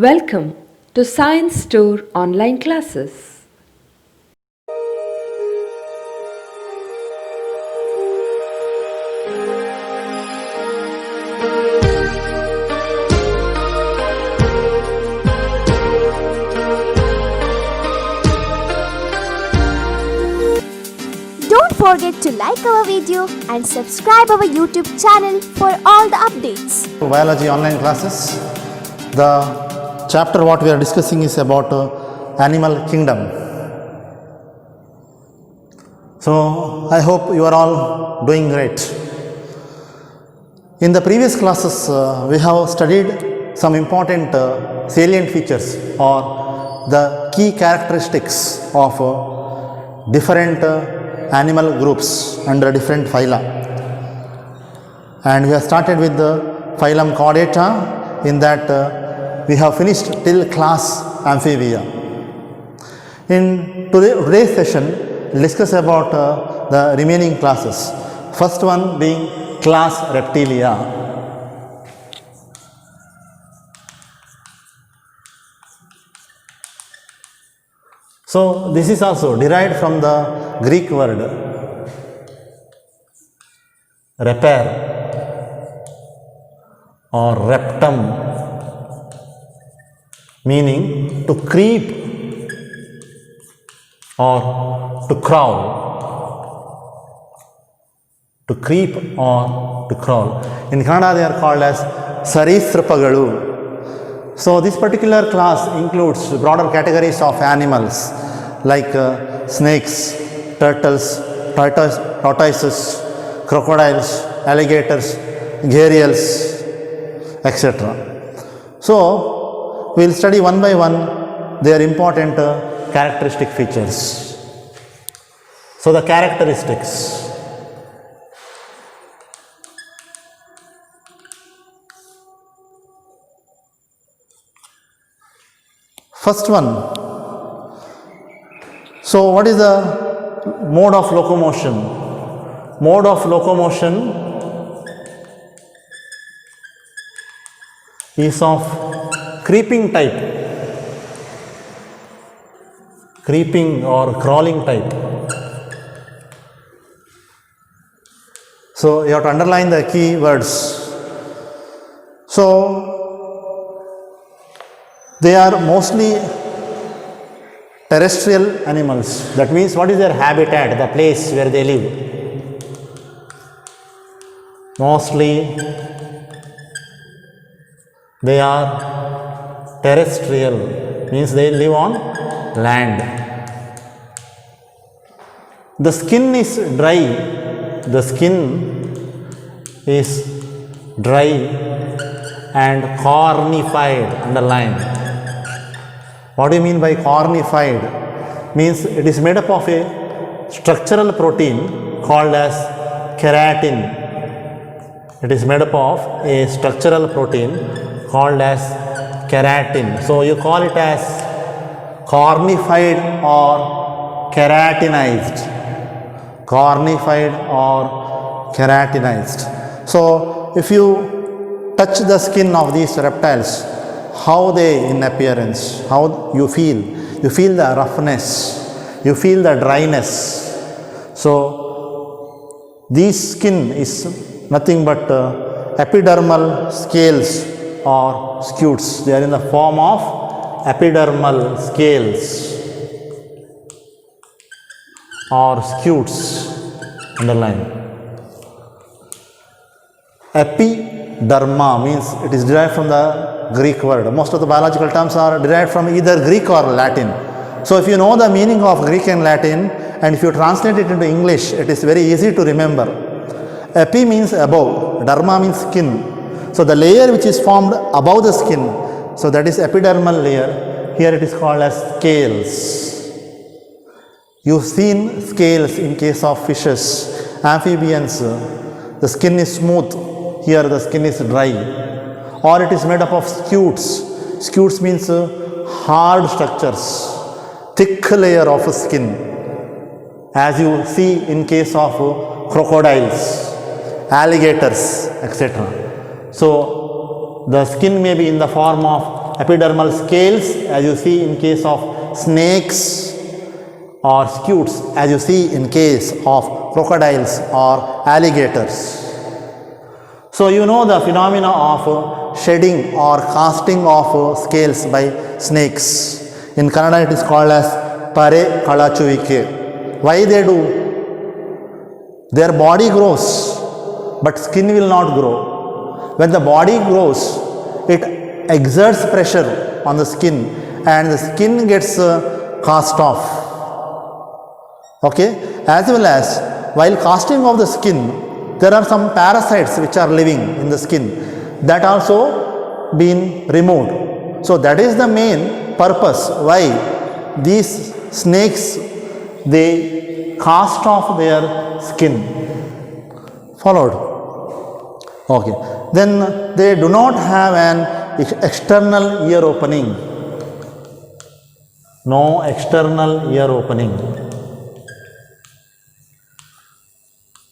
Welcome to Science Store online classes. Don't forget to like our video and subscribe our YouTube channel for all the updates. Biology online classes. The chapter what we are discussing is about animal kingdom. So I hope you are all doing great. In the previous classes we have studied some important salient features or the key characteristics of different animal groups under different phyla, and we have started with the phylum Chordata. In that we have finished till class Amphibia. In today's session we'll discuss about the remaining classes. First one being class Reptilia. So this is also derived from the Greek word repair or reptum, meaning to creep or to crawl. To creep or to crawl. In Kannada they are called as Sarisrapagalu. So this particular class includes broader categories of animals like snakes, turtles, tortoises, crocodiles, alligators, gharials, etc. So we will study one by one their important characteristic features. So the characteristics. First one. So what is the mode of locomotion? Mode of locomotion is of creeping type, creeping or crawling type. So you have to underline the key words. So they are mostly terrestrial animals. That means what is their habitat, the place where they live? Mostly they are terrestrial, means they live on land. The skin is dry. The skin is dry and cornified, underline. What do you mean by cornified? Means it is made up of a structural protein called as keratin. It is made up of a structural protein called as keratin. So you call it as cornified or keratinized. Cornified or keratinized. So if you touch the skin of these reptiles, how they in appearance, how you feel the roughness, you feel the dryness. So this skin is nothing but epidermal scales or scutes. They are in the form of epidermal scales or scutes, underline. Epiderma means it is derived from the Greek word. Most of the biological terms are derived from either Greek or Latin. So if you know the meaning of Greek and Latin and if you translate it into English, it is very easy to remember. Epi means above, derma means skin. So the layer which is formed above the skin, so that is epidermal layer. Here it is called as scales. You've seen scales in case of fishes, amphibians. The skin is smooth. Here the skin is dry. Or it is made up of scutes. Scutes means hard structures, thick layer of skin, as you see in case of crocodiles, alligators, etc. So the skin may be in the form of epidermal scales, as you see in case of snakes, or scutes, as you see in case of crocodiles or alligators. So you know the phenomena of shedding or casting of scales by snakes. In Kannada it is called as pare kalachuvike. Why they do? Their body grows, but skin will not grow. When the body grows, it exerts pressure on the skin and the skin gets cast off. Okay, as well as while casting of the skin, there are some parasites which are living in the skin that also been removed. So that is the main purpose why these snakes, they cast off their skin. Followed? Okay. Then they do not have an external ear opening. No external ear opening.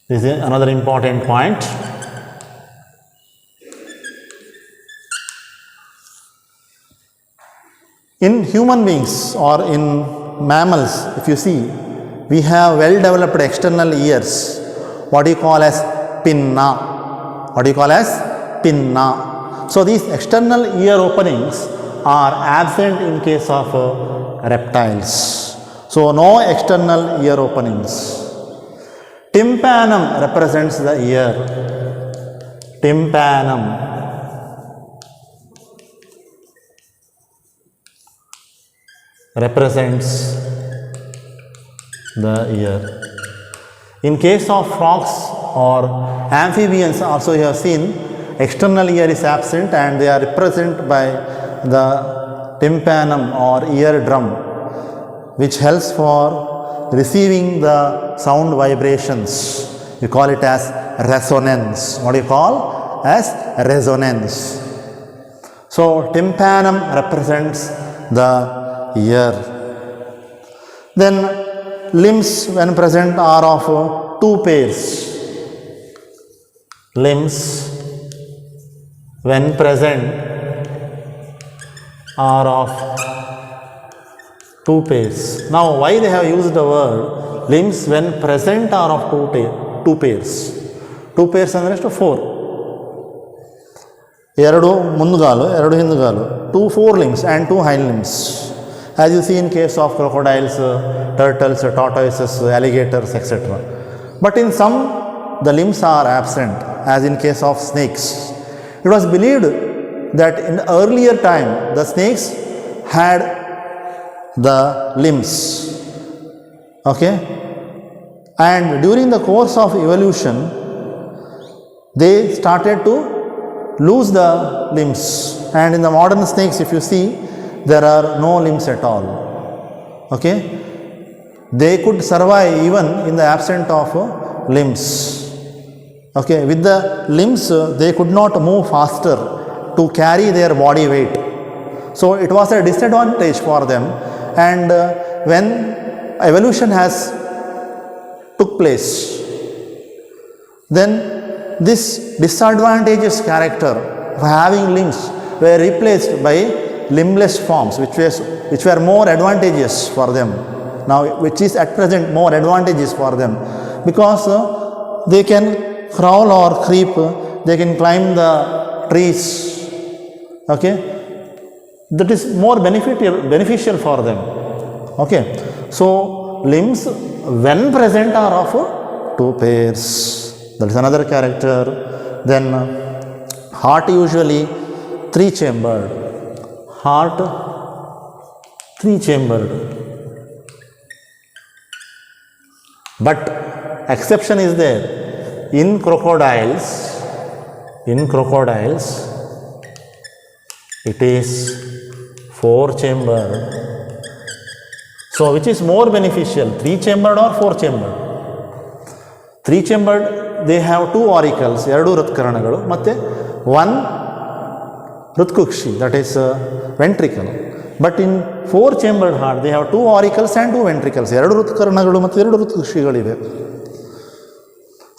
This is another important point. In human beings or in mammals, if you see, we have well developed external ears, what you call as pinna. What you call as pinna. So these external ear openings are absent in case of reptiles. So no external ear openings. Tympanum represents the ear. Tympanum. Represents the ear. In case of frogs or amphibians also you have seen, external ear is absent and they are represented by the tympanum or eardrum, which helps for receiving the sound vibrations. You call it as resonance. What do you call? As resonance. So tympanum represents the ear. Then limbs when present are of two pairs. Limbs when present are of two pairs. Now why they have used the word limbs when present are of two pairs? Two pairs and the rest of four. Eradu mundugalu, eradu hindugalu. Two forelimbs and two hind limbs. As you see in case of crocodiles, turtles, tortoises, alligators, etc. But in some, the limbs are absent, as in case of snakes. It was believed that in earlier time, the snakes had the limbs. Okay? And during the course of evolution, they started to lose the limbs. And in the modern snakes, if you see, there are no limbs at all. Okay? They could survive even in the absence of limbs. Okay? With the limbs, they could not move faster to carry their body weight. So it was a disadvantage for them. And when evolution has took place, then this disadvantageous character of having limbs were replaced by limbless forms, which were more advantageous for them. Now, which is at present more advantageous for them, because they can crawl or creep, they can climb the trees. Okay, that is more beneficial for them. Okay, so limbs when present are of two pairs. That is another character. Then heart usually three-chambered. Heart three-chambered. But exception is there. In crocodiles, it is four-chambered. So which is more beneficial, three-chambered or four-chambered? Three-chambered, they have two auricles, eradu hೃತ್ಕರಣಗಳು, ಮತ್ತೆ one hೃತ್ಕುಕ್ಷಿ, that is ventricle. But in four-chambered heart, they have two auricles and two ventricles. ಎರಡು ಹೃತ್ಕರಣಗಳು ಮತ್ತು ಎರಡು ಹೃತ್ಕುಕ್ಷಿಗಳಿವೆ.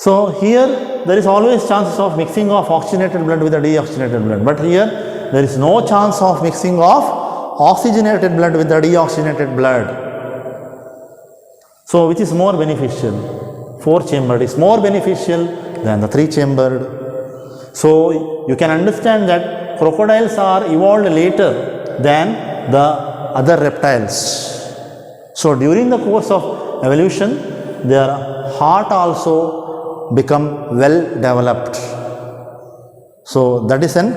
So here there is always chances of mixing of oxygenated blood with the deoxygenated blood. But here there is no chance of mixing of oxygenated blood with the deoxygenated blood. So which is more beneficial? 4-chambered is more beneficial than the 3-chambered. So you can understand that crocodiles are evolved later than the other reptiles. So during the course of evolution, their heart also become well developed. So that is an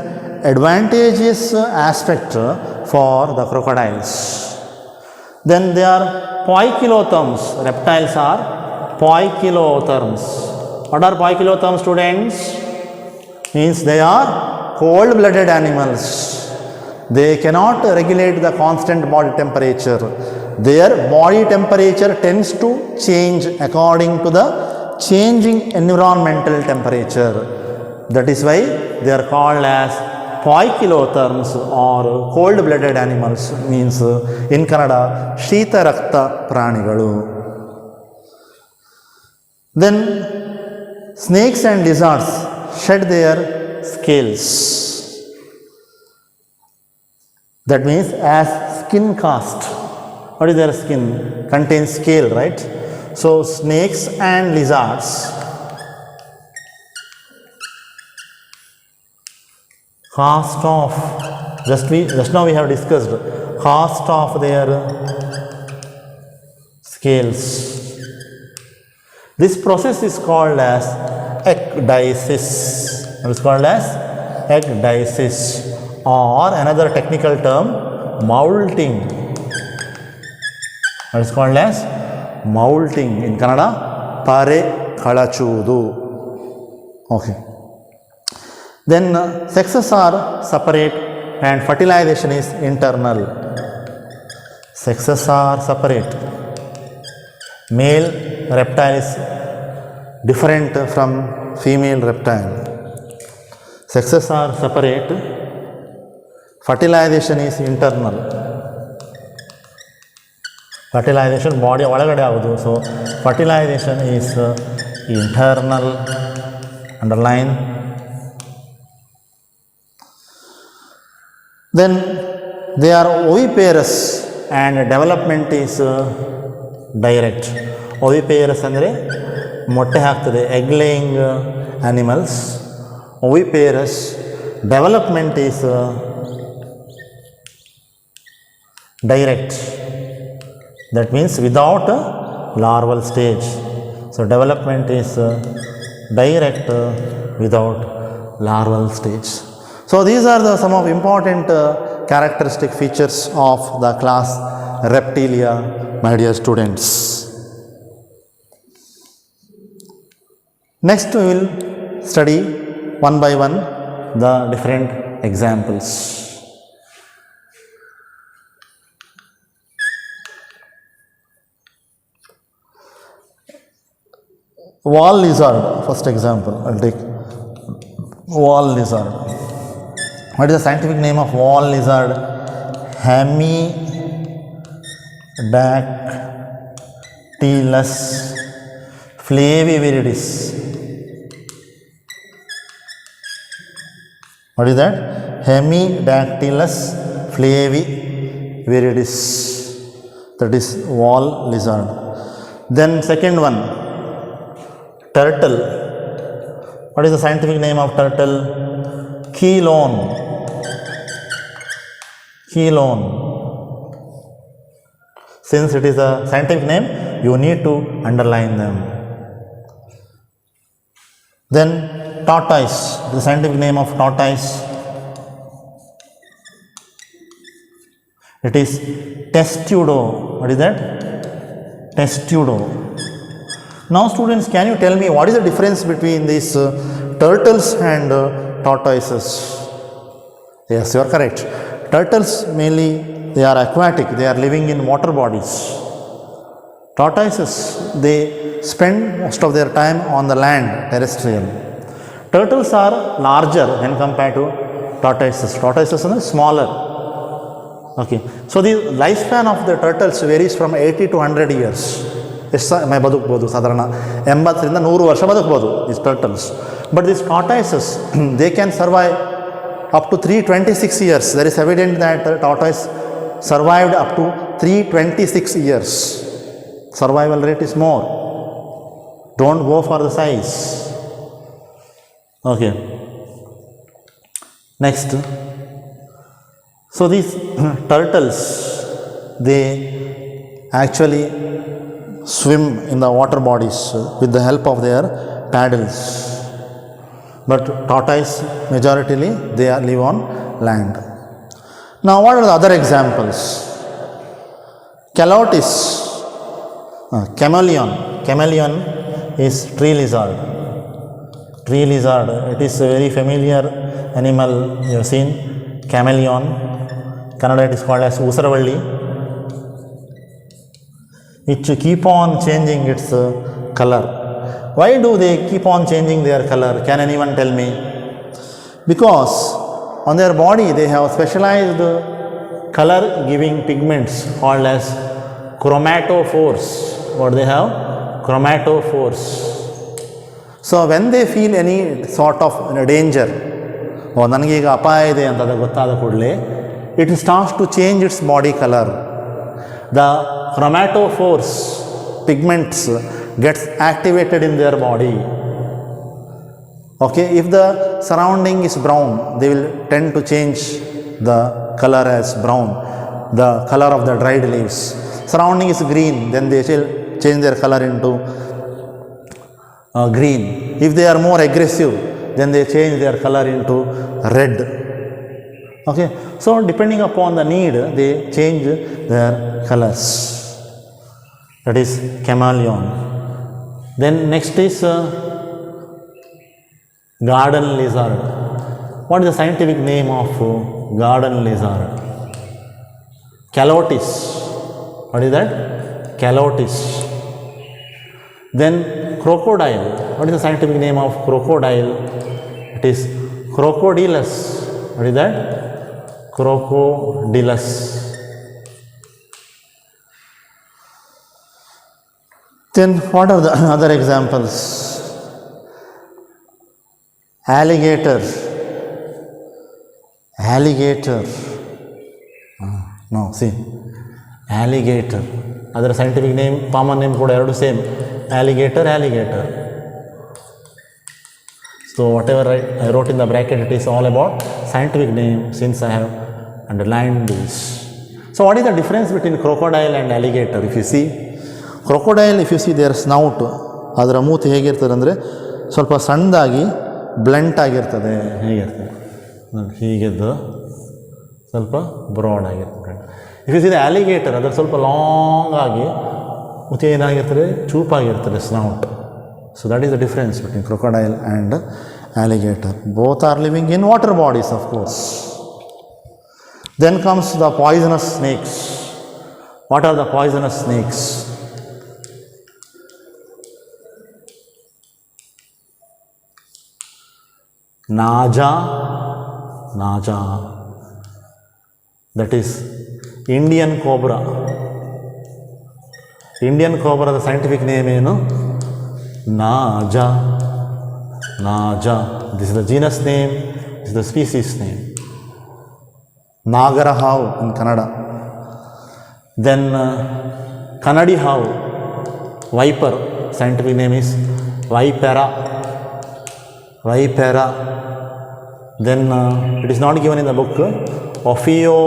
advantageous aspect for the crocodiles. Then they are poikilotherms. Reptiles are poikilotherms. What are poikilotherms, students? Means they are cold-blooded animals. They cannot regulate the constant body temperature. Their body temperature tends to change according to the changing environmental temperature. That is why they are called as poikilotherms or cold-blooded animals. Means in Kannada, Shita Rakta Pranigalu. Then snakes and lizards shed their scales. That means as skin cast. What is their skin? Contains scale, right? So snakes and lizards cast off, just now we have discussed, cast off their scales. This process is called as ecdysis. It is called as ecdysis, or another technical term, moulting. It is called as moulting. In Kannada, pare kalachudu. Okay. Then sexes are separate and fertilization is internal. Sexes are separate. Male reptile is different from female reptile. Sexes are separate. Fertilization is internal. Fertilization body ಒಳಗಡೆ ಆಗೋದು. So fertilization is internal. Underline. Then they are oviparous and development is direct. Oviparous ಅಂದರೆ ಮೊಟ್ಟೆ ಹಾಕ್ತದೆ, egg laying animals. Oviparous, development is direct. That means without a larval stage. So development is direct without larval stage. So these are some of important characteristic features of the class Reptilia, my dear students. Next we will study one by one the different examples. Wall lizard, first example, I will take wall lizard. What is the scientific name of wall lizard? Hemidactylus flaviviridis. What is that? Hemidactylus flaviviridis. That is wall lizard. Then second one, turtle. What is the scientific name of turtle? Chelone. Chelone. Since it is a scientific name, you need to underline them. Then tortoise. The scientific name of tortoise. It is testudo. What is that? Testudo. Now students, can you tell me what is the difference between these turtles and tortoises? Yes, you are correct. Turtles mainly they are aquatic, they are living in water bodies. Tortoises, they spend most of their time on the land, terrestrial. Turtles are larger when compared to tortoises. Tortoises are smaller. Okay, so the lifespan of the turtles varies from 80 to 100 years. ಎಷ್ಟು ಬದುಕ್ಬೋದು ಸಾಧಾರಣ 80 ರಿಂದ 100 ವರ್ಷ ಬದುಕ್ಬೋದು these turtles. But these tortoises, they can survive up to 326 years. There is evidence that tortoise survived up to 326 years. Survival rate is more. Don't go for the size. Okay. Next. So these turtles, they actually swim in the water bodies with the help of their paddles. But tortoise, majoritarily, they live on land. Now, what are the other examples? Calotis, chameleon. Chameleon is tree lizard. Tree lizard, it is a very familiar animal you have seen. Chameleon. Kannada it is called as Usaravalli. It keep on changing its color. Why do they keep on changing their color? Can anyone tell me? Because on their body they have specialized color giving pigments called as chromatophores. What they have? Chromatophores. So when they feel any sort of danger, ನನಗೀಗ ಅಪಾಯ ಇದೆ ಅಂತ ಗೊತ್ತಾದ ಕೂಡಲೇ it starts to change its body color. The chromatophores pigments gets activated in their body. Okay, if the surrounding is brown, they will tend to change the color as brown, the color of the dried leaves. Surrounding is green, then they will change their color into green. If they are more aggressive, then they change their color into red. Okay, so depending upon the need, they change their colors. That is chameleon. Then next is garden lizard. What is the scientific name of garden lizard? Calotis. What is that? Calotis. Then crocodile. What is the scientific name of crocodile? It is Crocodylus. What is that? Crocodylus. Then what are the other examples? Alligator. Alligator. No, see. Alligator. Other scientific name, common name kuda eradu same. Alligator, alligator. So whatever I wrote in the bracket, it is all about scientific name since I have underlined this. So what is the difference between crocodile and alligator? If you see, crocodile, if you see their snout, ಅದರ ಮೂತಿ ಹೇಗಿರ್ತದೆ ಅಂದರೆ ಸ್ವಲ್ಪ ಸಣ್ಣದಾಗಿ blunt ಆಗಿರ್ತದೆ. ಹೇಗಿರ್ತದೆ ಹೀಗೆದ್ದು ಸ್ವಲ್ಪ broad ಆಗಿರ್ತದೆ. If you C the alligator, ಅದರ ಸ್ವಲ್ಪ ಲಾಂಗ್ ಆಗಿ ಮೂತಿ ಏನಾಗಿರ್ತದೆ, ಚೂಪಾಗಿರ್ತದೆ ಸ್ನೌಟ್. So that is the difference between crocodile and alligator. Both are living in water bodies, of course. Then comes the poisonous snakes. What are the poisonous snakes? Naja. Naja. That is Indian cobra. Indian cobra, the scientific name ಏನು? Naja. Naja. This is the genus name, this is the species name. Nagara havu in Kannada. Then Kannadi havu, viper, scientific name is Vipera. Vipera. Then it is not given in the book. Ophio,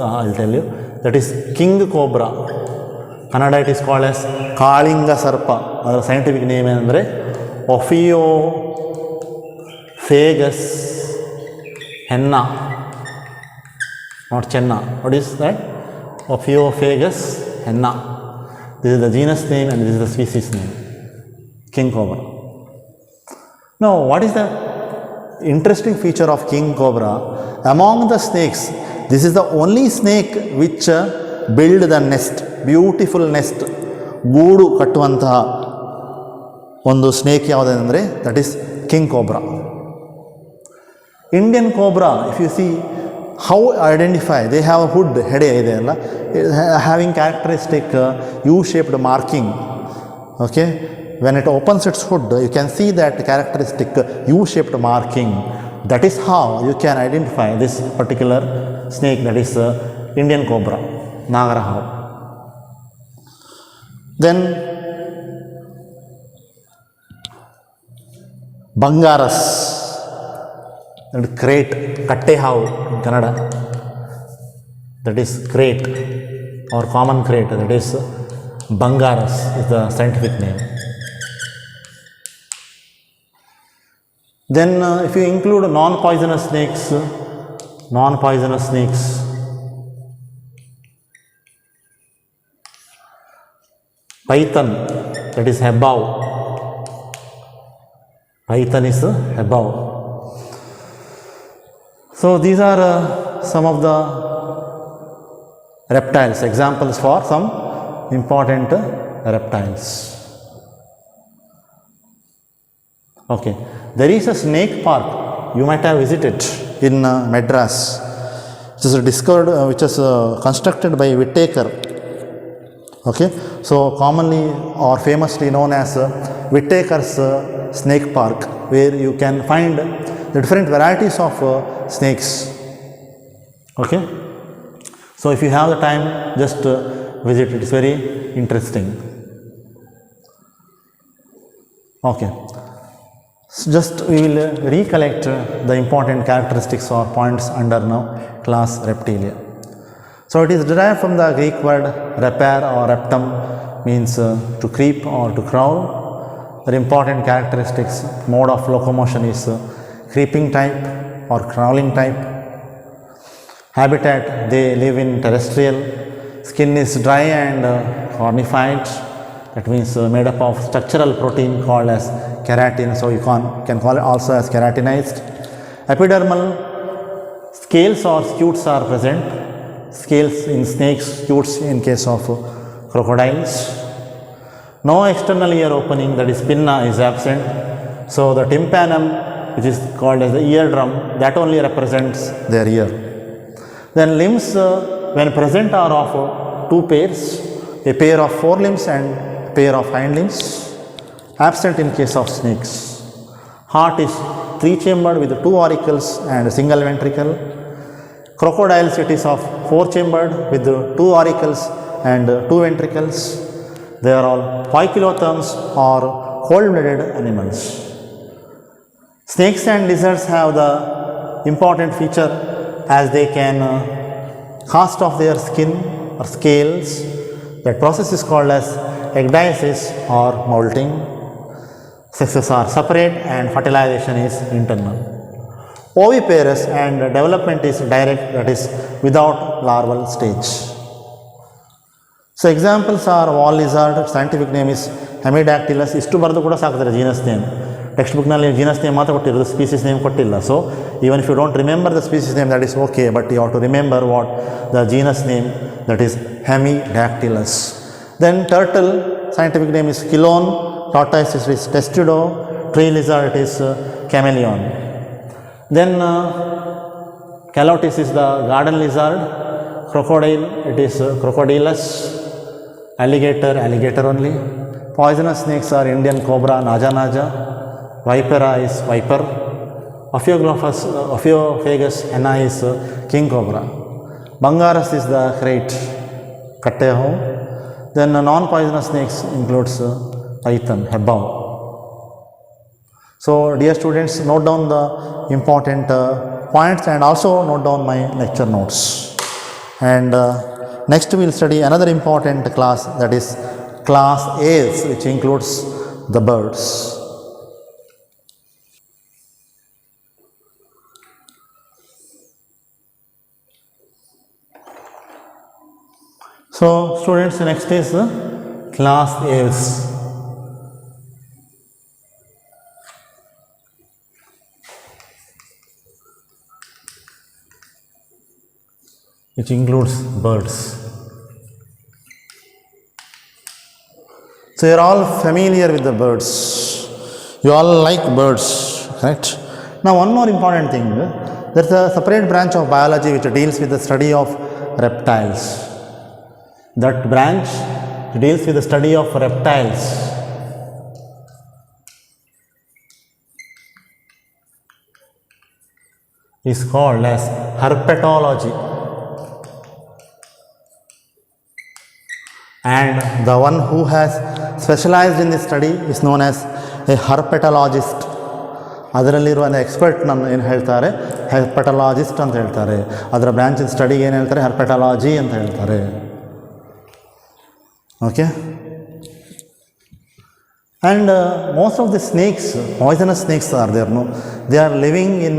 I will tell you, that is king cobra. Kannada it is called as Kalinga Sarpa. ಅದರ scientific name ಏನಂದರೆ ophiophagus hannah, not ಚೆನ್ನ. What is that? Ophiophagus henna. This is the genus name and this is the species name, king cobra. Now, what is the interesting feature of king cobra? Among the snakes, this is the only snake which build the nest, beautiful nest, ಗೂಡು ಕಟ್ಟುವಂತಹ ಒಂದು snake ಯಾವುದಂದರೆ that is king cobra. Indian cobra, if you see how identify, they have a hood, ಹೆಡೆ ಇದೆ ಅಲ್ಲ, having characteristic U shaped marking. Okay, when it opens its hood, you can see that characteristic U-shaped marking That is how you can identify this particular snake, that is Indian cobra, Nagarahavu. Then Bangaras, and crate, Kattehavu in Kannada, that is crate or common crate, that is Bangaras is the scientific name. Then if you include non-poisonous snakes, python, that is hebbaw. Python is hebbaw. So these are some of the reptiles, examples for some important reptiles. Okay, there is a snake park you might have visited in Madras, which is discovered, which is constructed by Whittaker. Okay, so commonly or famously known as Whittaker's Snake Park, where you can find the different varieties of snakes. Okay, so if you have the time, just visit it. It's very interesting. Okay. So just we will recollect the important characteristics or points under now class Reptilia. So it is derived from the Greek word repair or reptum, means to creep or to crawl. The important characteristics, mode of locomotion is creeping type or crawling type. Habitat, they live in terrestrial. Skin is dry and cornified. That means made up of structural protein called as keratin, so you can call it also as keratinized. Epidermal scales or scutes are present. Scales in snakes, scutes in case of crocodiles. No external ear opening, that is pinna, is absent. So the tympanum, which is called as the eardrum, that only represents their ear. Then limbs, when present, are of two pairs, a pair of forelimbs and pair of hind limbs, absent in case of snakes. Heart is three-chambered with two auricles and a single ventricle. Crocodiles, it is of four-chambered with two auricles and two ventricles. They are all poikilotherms or cold-blooded animals. Snakes and lizards have the important feature as they can cast off their skin or scales. That process is called as ecdysis or molting. Sexes are separate and fertilization is internal. Oviparous and development is direct, that is without larval stage. So examples are wall lizard, scientific name is Hemidactylus. Istu bardu kuda saakadare genus name. Textbook nalli genus name matra kottirodu, species name kottilla. So even if you don't remember the species name, that is okay, but you have to remember what the genus name, that is Hemidactylus. Then turtle, scientific name is Chilon, tortoise is Testudo, tree lizard it is Chameleon. Then Calotis is the garden lizard, crocodile it is Crocodilus, alligator only. Poisonous snakes are Indian cobra, Naja, Vipera is viper, Ophiopagus henna is king cobra. Bangaras is the crate, Kattehavu. Then non-poisonous snakes includes python, hebbaw. So dear students, note down the important points and also note down my lecture notes. And next we will study another important class, that is class Aves, which includes the birds. So students, next is class Aves. Which includes birds. So you are all familiar with the birds. You all like birds, correct? Now one more important thing, there is a separate branch of biology which deals with the study of reptiles. That branch deals with the study of reptiles. is called as herpetology, and the one who has specialized in this study is known as a herpetologist. ಅದರಲ್ಲಿರುವ expert ನನ್ನ ಏನು ಹೇಳ್ತಾರೆ, ಹೆರ್ಪೆಟಲಾಜಿಸ್ಟ್ ಅಂತ ಹೇಳ್ತಾರೆ. ಅದರ ಬ್ರಾಂಚಿನ ಸ್ಟಡಿಗೆ ಏನು ಹೇಳ್ತಾರೆ, ಹೆರ್ಪೆಟಲಾಜಿ ಅಂತ ಹೇಳ್ತಾರೆ. Okay. And most of the snakes, poisonous snakes are there, no? They are living in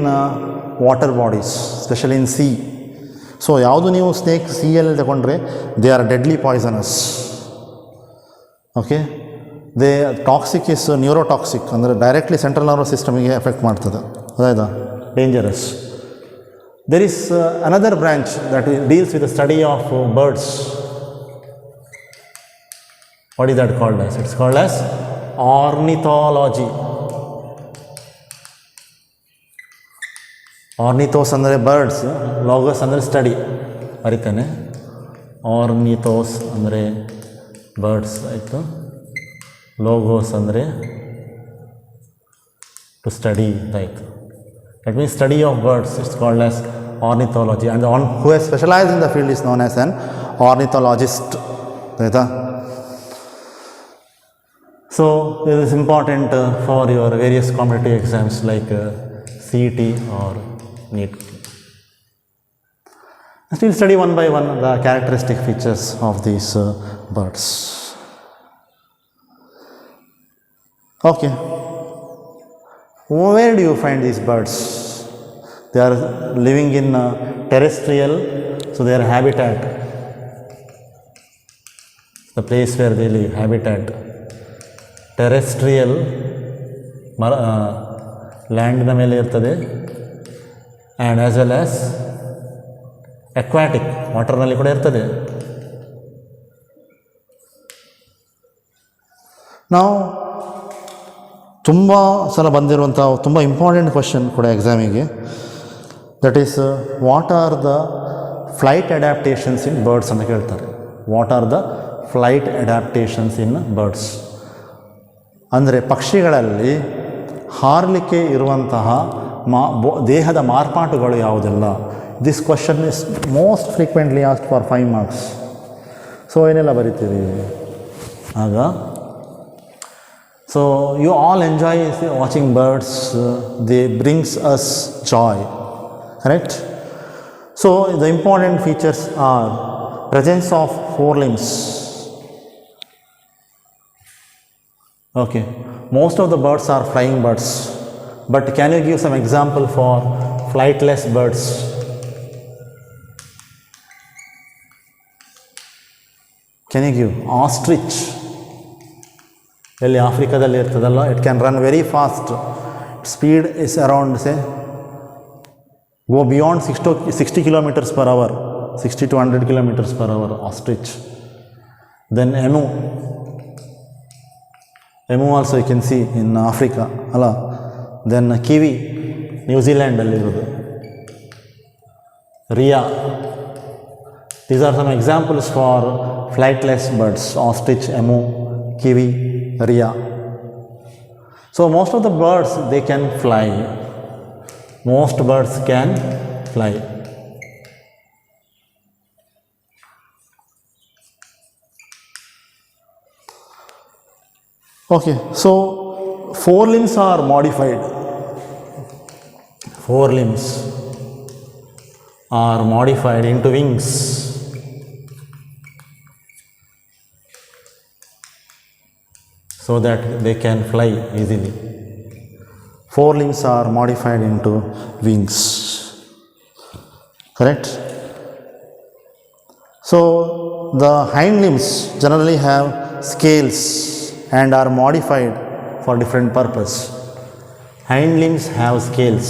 water bodies, especially in sea. So, ಯಾವುದು ನೀವು ಸ್ನೇಕ್ ಸಿಯಲ್ಲಿ ತಗೊಂಡ್ರೆ they are deadly poisonous. Okay. They toxic is neurotoxic, ಅಂದರೆ directly central nervous ಸಿಸ್ಟಮಿಗೆ effect ಮಾಡ್ತದೆ. ಅದಾಯ್ತಾ, dangerous. There is another branch that deals with the study of birds. What is that called as? It's called as ornithology. Ornithos ಅಂದರೆ birds, ಲಾಗಸ್ ಅಂದರೆ study. ಬರೀತಾನೆ, ಆರ್ನಿಥೋಸ್ ಅಂದರೆ birds ಆಯಿತು, logos ಅಂದರೆ ಟು ಸ್ಟಡಿ ಅಂತಾಯಿತು. That means study of birds, it's called as ornithology. And one who has specialised in the field is known as an ornithologist. ಆಯಿತಾ? So, this is important for your various competitive exams like CET or NEET. Let's we'll study one by one the characteristic features of these birds. Okay. Where do you find these birds? They are living in terrestrial, so their habitat, the place where they live, habitat. Terrestrial ಲ್ಯಾಂಡ್ನ ಮೇಲೆ ಇರ್ತದೆ, and as well as aquatic, ವಾಟರ್ನಲ್ಲಿ ಕೂಡ ಇರ್ತದೆ. ನಾವು ತುಂಬ ಸಲ ಬಂದಿರುವಂಥ ತುಂಬ ಇಂಪಾರ್ಟೆಂಟ್ ಕ್ವಶನ್ ಕೂಡ ಎಕ್ಸಾಮಿಗೆ, that is what are the flight adaptations in birds ಅಂತ ಕೇಳ್ತಾರೆ. What are the flight adaptations in birds ಅಂದರೆ ಪಕ್ಷಿಗಳಲ್ಲಿ ಹಾರಲಿಕ್ಕೆ ಇರುವಂತಹ ದೇಹದ ಮಾರ್ಪಾಟುಗಳು ಯಾವುದೆಲ್ಲ. This question is most frequently asked for 5 marks. So ಏನೆಲ್ಲ ಬರಿತೀರಿ ಆಗ? So you all enjoy watching birds, they brings us joy, correct? So the important features are presence of 4 limbs. Okay, most of the birds are flying birds, but can you give some example for flightless birds? Can you give? Ostrich, ಎಲ್ಲಿ ಆಫ್ರಿಕಾದಲ್ಲಿ ಇರ್ತದಲ್ಲ, it can run very fast. Speed is around say go beyond 60 kilometers per hour, 60 to 100 kilometers per hour, ostrich. Then emu also you can see in Africa, ಅಲ್ಲ. Then kiwi, New Zealand ಅಲ್ಲಿ ಇರೋದು. Rhea. These are some examples for flightless birds: ostrich, emu, kiwi, rhea. So most of the birds, they can fly. Most birds can fly. Okay, so 4 limbs are modified. 4 limbs are modified into wings. So that they can fly easily. 4 limbs are modified into wings. Correct? So the hind limbs generally have scales and are modified for different purpose. Hind limbs have scales.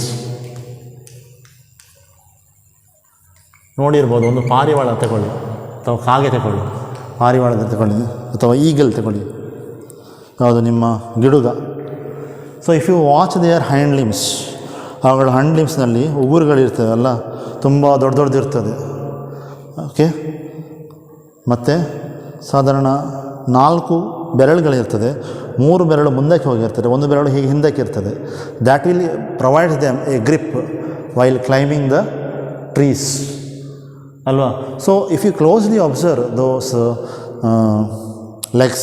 ನೋಡಿರ್ಬೋದು, ಒಂದು ಪಾರಿವಾಳ ತಗೊಳ್ಳಿ ಅಥವಾ ಕಾಗೆ ತಗೊಳ್ಳಿ, ಪಾರಿವಾಳದ ತಗೊಳ್ಳಿ ಅಥವಾ eagle ತಗೊಳ್ಳಿ, ಯಾವುದು ನಿಮ್ಮ ಗಿಡುಗ. So if you watch their hind limbs, ಅವುಗಳ ಹೈಂಡ್ ಲಿಮ್ಸ್ನಲ್ಲಿ ಉಗುರುಗಳಿರ್ತದೆ ಅಲ್ಲ, ತುಂಬ ದೊಡ್ಡದಿರ್ತದೆ. ಓಕೆ, ಮತ್ತು ಸಾಧಾರಣ 4 ಬೆರಳುಗಳಿರ್ತದೆ, 3 ಬೆರಳು ಮುಂದಕ್ಕೆ ಹೋಗಿರ್ತದೆ, 1 ಬೆರಳು ಹೀಗೆ ಹಿಂದಕ್ಕೆ ಇರ್ತದೆ. That will provides them A grip while climbing the trees. Alva? So if you closely observe those legs,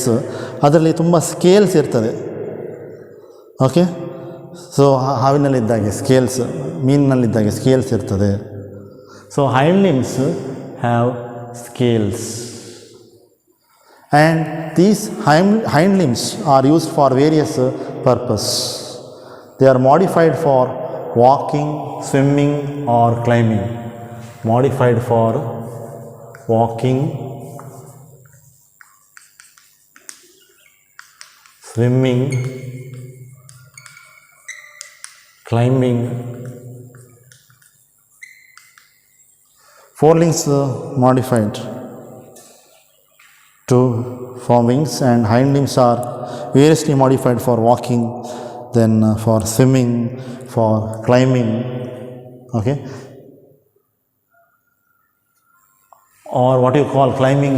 ಅದರಲ್ಲಿ ತುಂಬ ಸ್ಕೇಲ್ಸ್ ಇರ್ತದೆ. ಓಕೆ, ಸೊ ಹಾವಿನಲ್ಲಿದ್ದಾಗೆ ಸ್ಕೇಲ್ಸ್, ಮೀನಿನಲ್ಲಿದ್ದಾಗೆ ಸ್ಕೇಲ್ಸ್ ಇರ್ತದೆ. So hind limbs have scales, and these hind limbs are used for various purpose. They are modified for walking, swimming or climbing. Modified for walking, swimming, climbing. Forelimbs modified to form wings, and hind limbs are variously modified for walking, then for swimming, for climbing. Okay, or what you call climbing,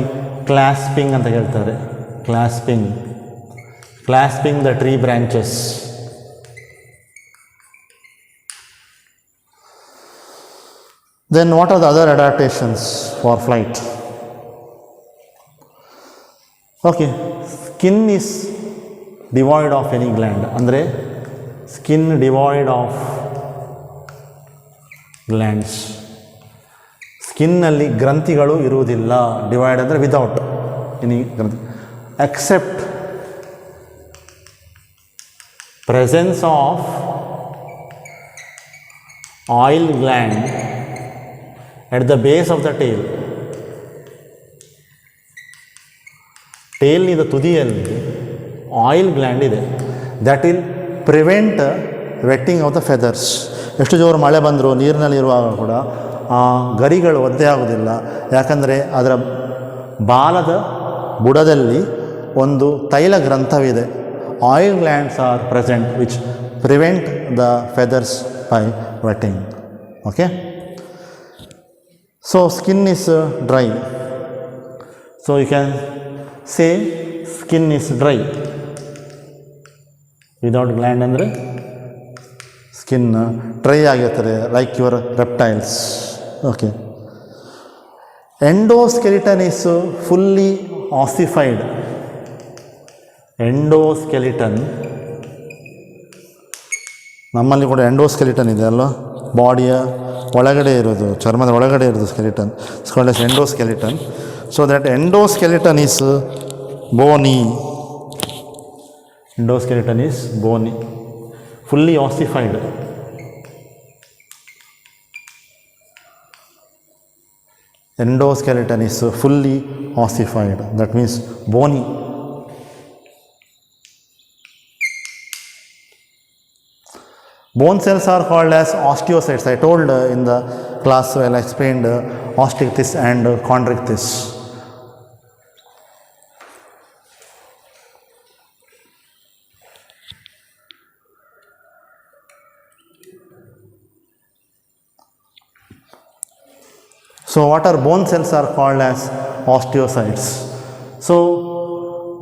clasping anta heltare. Clasping the tree branches. Then what are the other adaptations for flight? Okay, skin is devoid of any gland. Andre skin devoid of glands. ಸ್ಕಿನ್ನಲ್ಲಿ ಗ್ರಂಥಿಗಳು ಇರುವುದಿಲ್ಲ. Devoid ಅಂದರೆ without any ಗ್ರಂಥಿ, except presence of oil gland at the base of the tail. ಟೇಲ್ನಿಂದ ತುದಿಯಲ್ಲಿ oil gland ಇದೆ. That will prevent wetting of the feathers. ಎಷ್ಟು ಜೋರು ಮಳೆ ಬಂದರೂ ನೀರಿನಲ್ಲಿರುವಾಗ ಕೂಡ ಆ ಗರಿಗಳು ಒದ್ದೆ ಆಗೋದಿಲ್ಲ. ಯಾಕಂದರೆ ಅದರ ಬಾಲದ ಬುಡದಲ್ಲಿ ಒಂದು ತೈಲ ಗ್ರಂಥವಿದೆ. Oil glands are present which prevent the feathers by wetting. Okay, so skin is dry. So you can say skin is dry. Without gland ಅಂದರೆ ಸ್ಕಿನ್ ಡ್ರೈ ಆಗಿರ್ತದೆ, like your reptiles. Okay, endoskeleton is fully ossified. Endoskeleton, ನಮ್ಮಲ್ಲಿ ಕೂಡ endoskeleton ಇದೆ ಅಲ್ವಾ, ಬಾಡಿಯ ಒಳಗಡೆ ಇರೋದು, ಚರ್ಮದ ಒಳಗಡೆ ಇರೋದು skeleton. It's called as endoskeleton. So that endoskeleton is Boney. Endoskeleton is Boney, fully ossified. Endoskeleton is fully ossified, that means bony. Bone cells are called as osteocytes. I told in the class when I explained osteichthyes and chondrichthyes. So what are bone cells are called as osteocytes. So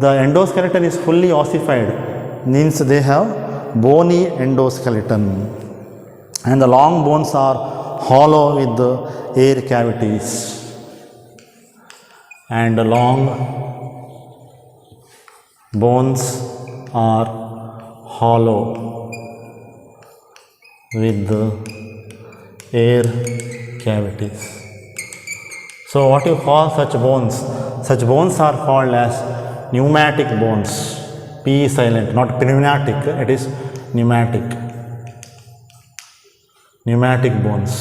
the endoskeleton is fully ossified, means they have bony endoskeleton, and the long bones are hollow with the air cavities, and the long bones are hollow with the air cavities. So what you call such bones? Such bones are called as pneumatic bones. P is silent, not pneumatic, it is pneumatic. Pneumatic bones.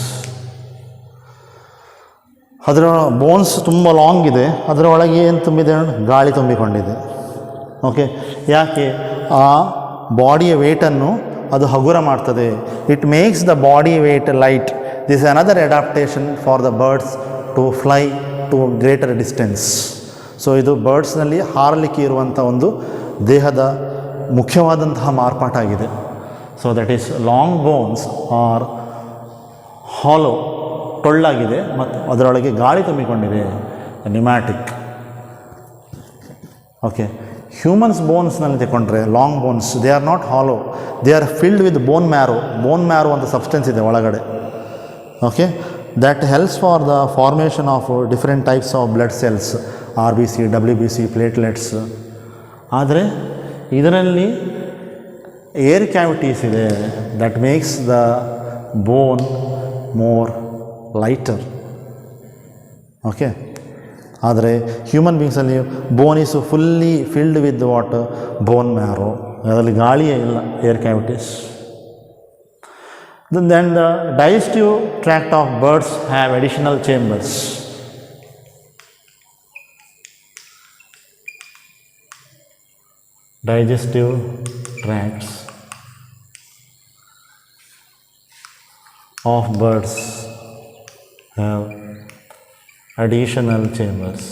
ಅದರ bones ತುಂಬ long ಇದೆ, ಅದರ ಒಳಗೆ ಏನು ತುಂಬಿದೆ? ಗಾಳಿ ತುಂಬಿಕೊಂಡಿದೆ. Okay, ಯಾಕೆ? ಆ ಬಾಡಿಯ ವೇಟನ್ನು ಅದು ಹಗುರ ಮಾಡ್ತದೆ. It makes the body weight light. This is another adaptation for the birds to fly to greater distance. So ಇದು ಬರ್ಡ್ಸ್ನಲ್ಲಿ ಹಾರಲಿಕ್ಕೆ ಇರುವಂಥ ಒಂದು ದೇಹದ ಮುಖ್ಯವಾದಂತಹ ಮಾರ್ಪಾಟಾಗಿದೆ. So that is long bones are hollow, ಟೊಳ್ಳಾಗಿದೆ ಮತ್ತು ಅದರೊಳಗೆ ಗಾಳಿ ತುಂಬಿಕೊಂಡಿದೆ, ನ್ಯೂಮ್ಯಾಟಿಕ್. ಓಕೆ, ಹ್ಯೂಮನ್ಸ್ ಬೋನ್ಸ್ನಲ್ಲಿ ತಗೊಂಡ್ರೆ long bones they are not hollow, they are filled with bone marrow. Bone marrow ಅಂತ ಸಬ್ಸ್ಟೆನ್ಸ್ ಇದೆ ಒಳಗಡೆ. Okay, that helps for the formation of different types of blood cells, RBC, WBC, platelets. ಆದರೆ ಇದರಲ್ಲಿ air cavities ಇದೆ, that makes the bone more lighter. Okay, ಆದರೆ human ಬೀಯಿಂಗ್ಸಲ್ಲಿ bone is fully filled with what, bone marrow, ಅದರಲ್ಲಿ ಗಾಳಿಯೇ ಇಲ್ಲ, air cavities. Then the digestive tract of birds have additional chambers. Digestive tracts of birds have additional chambers.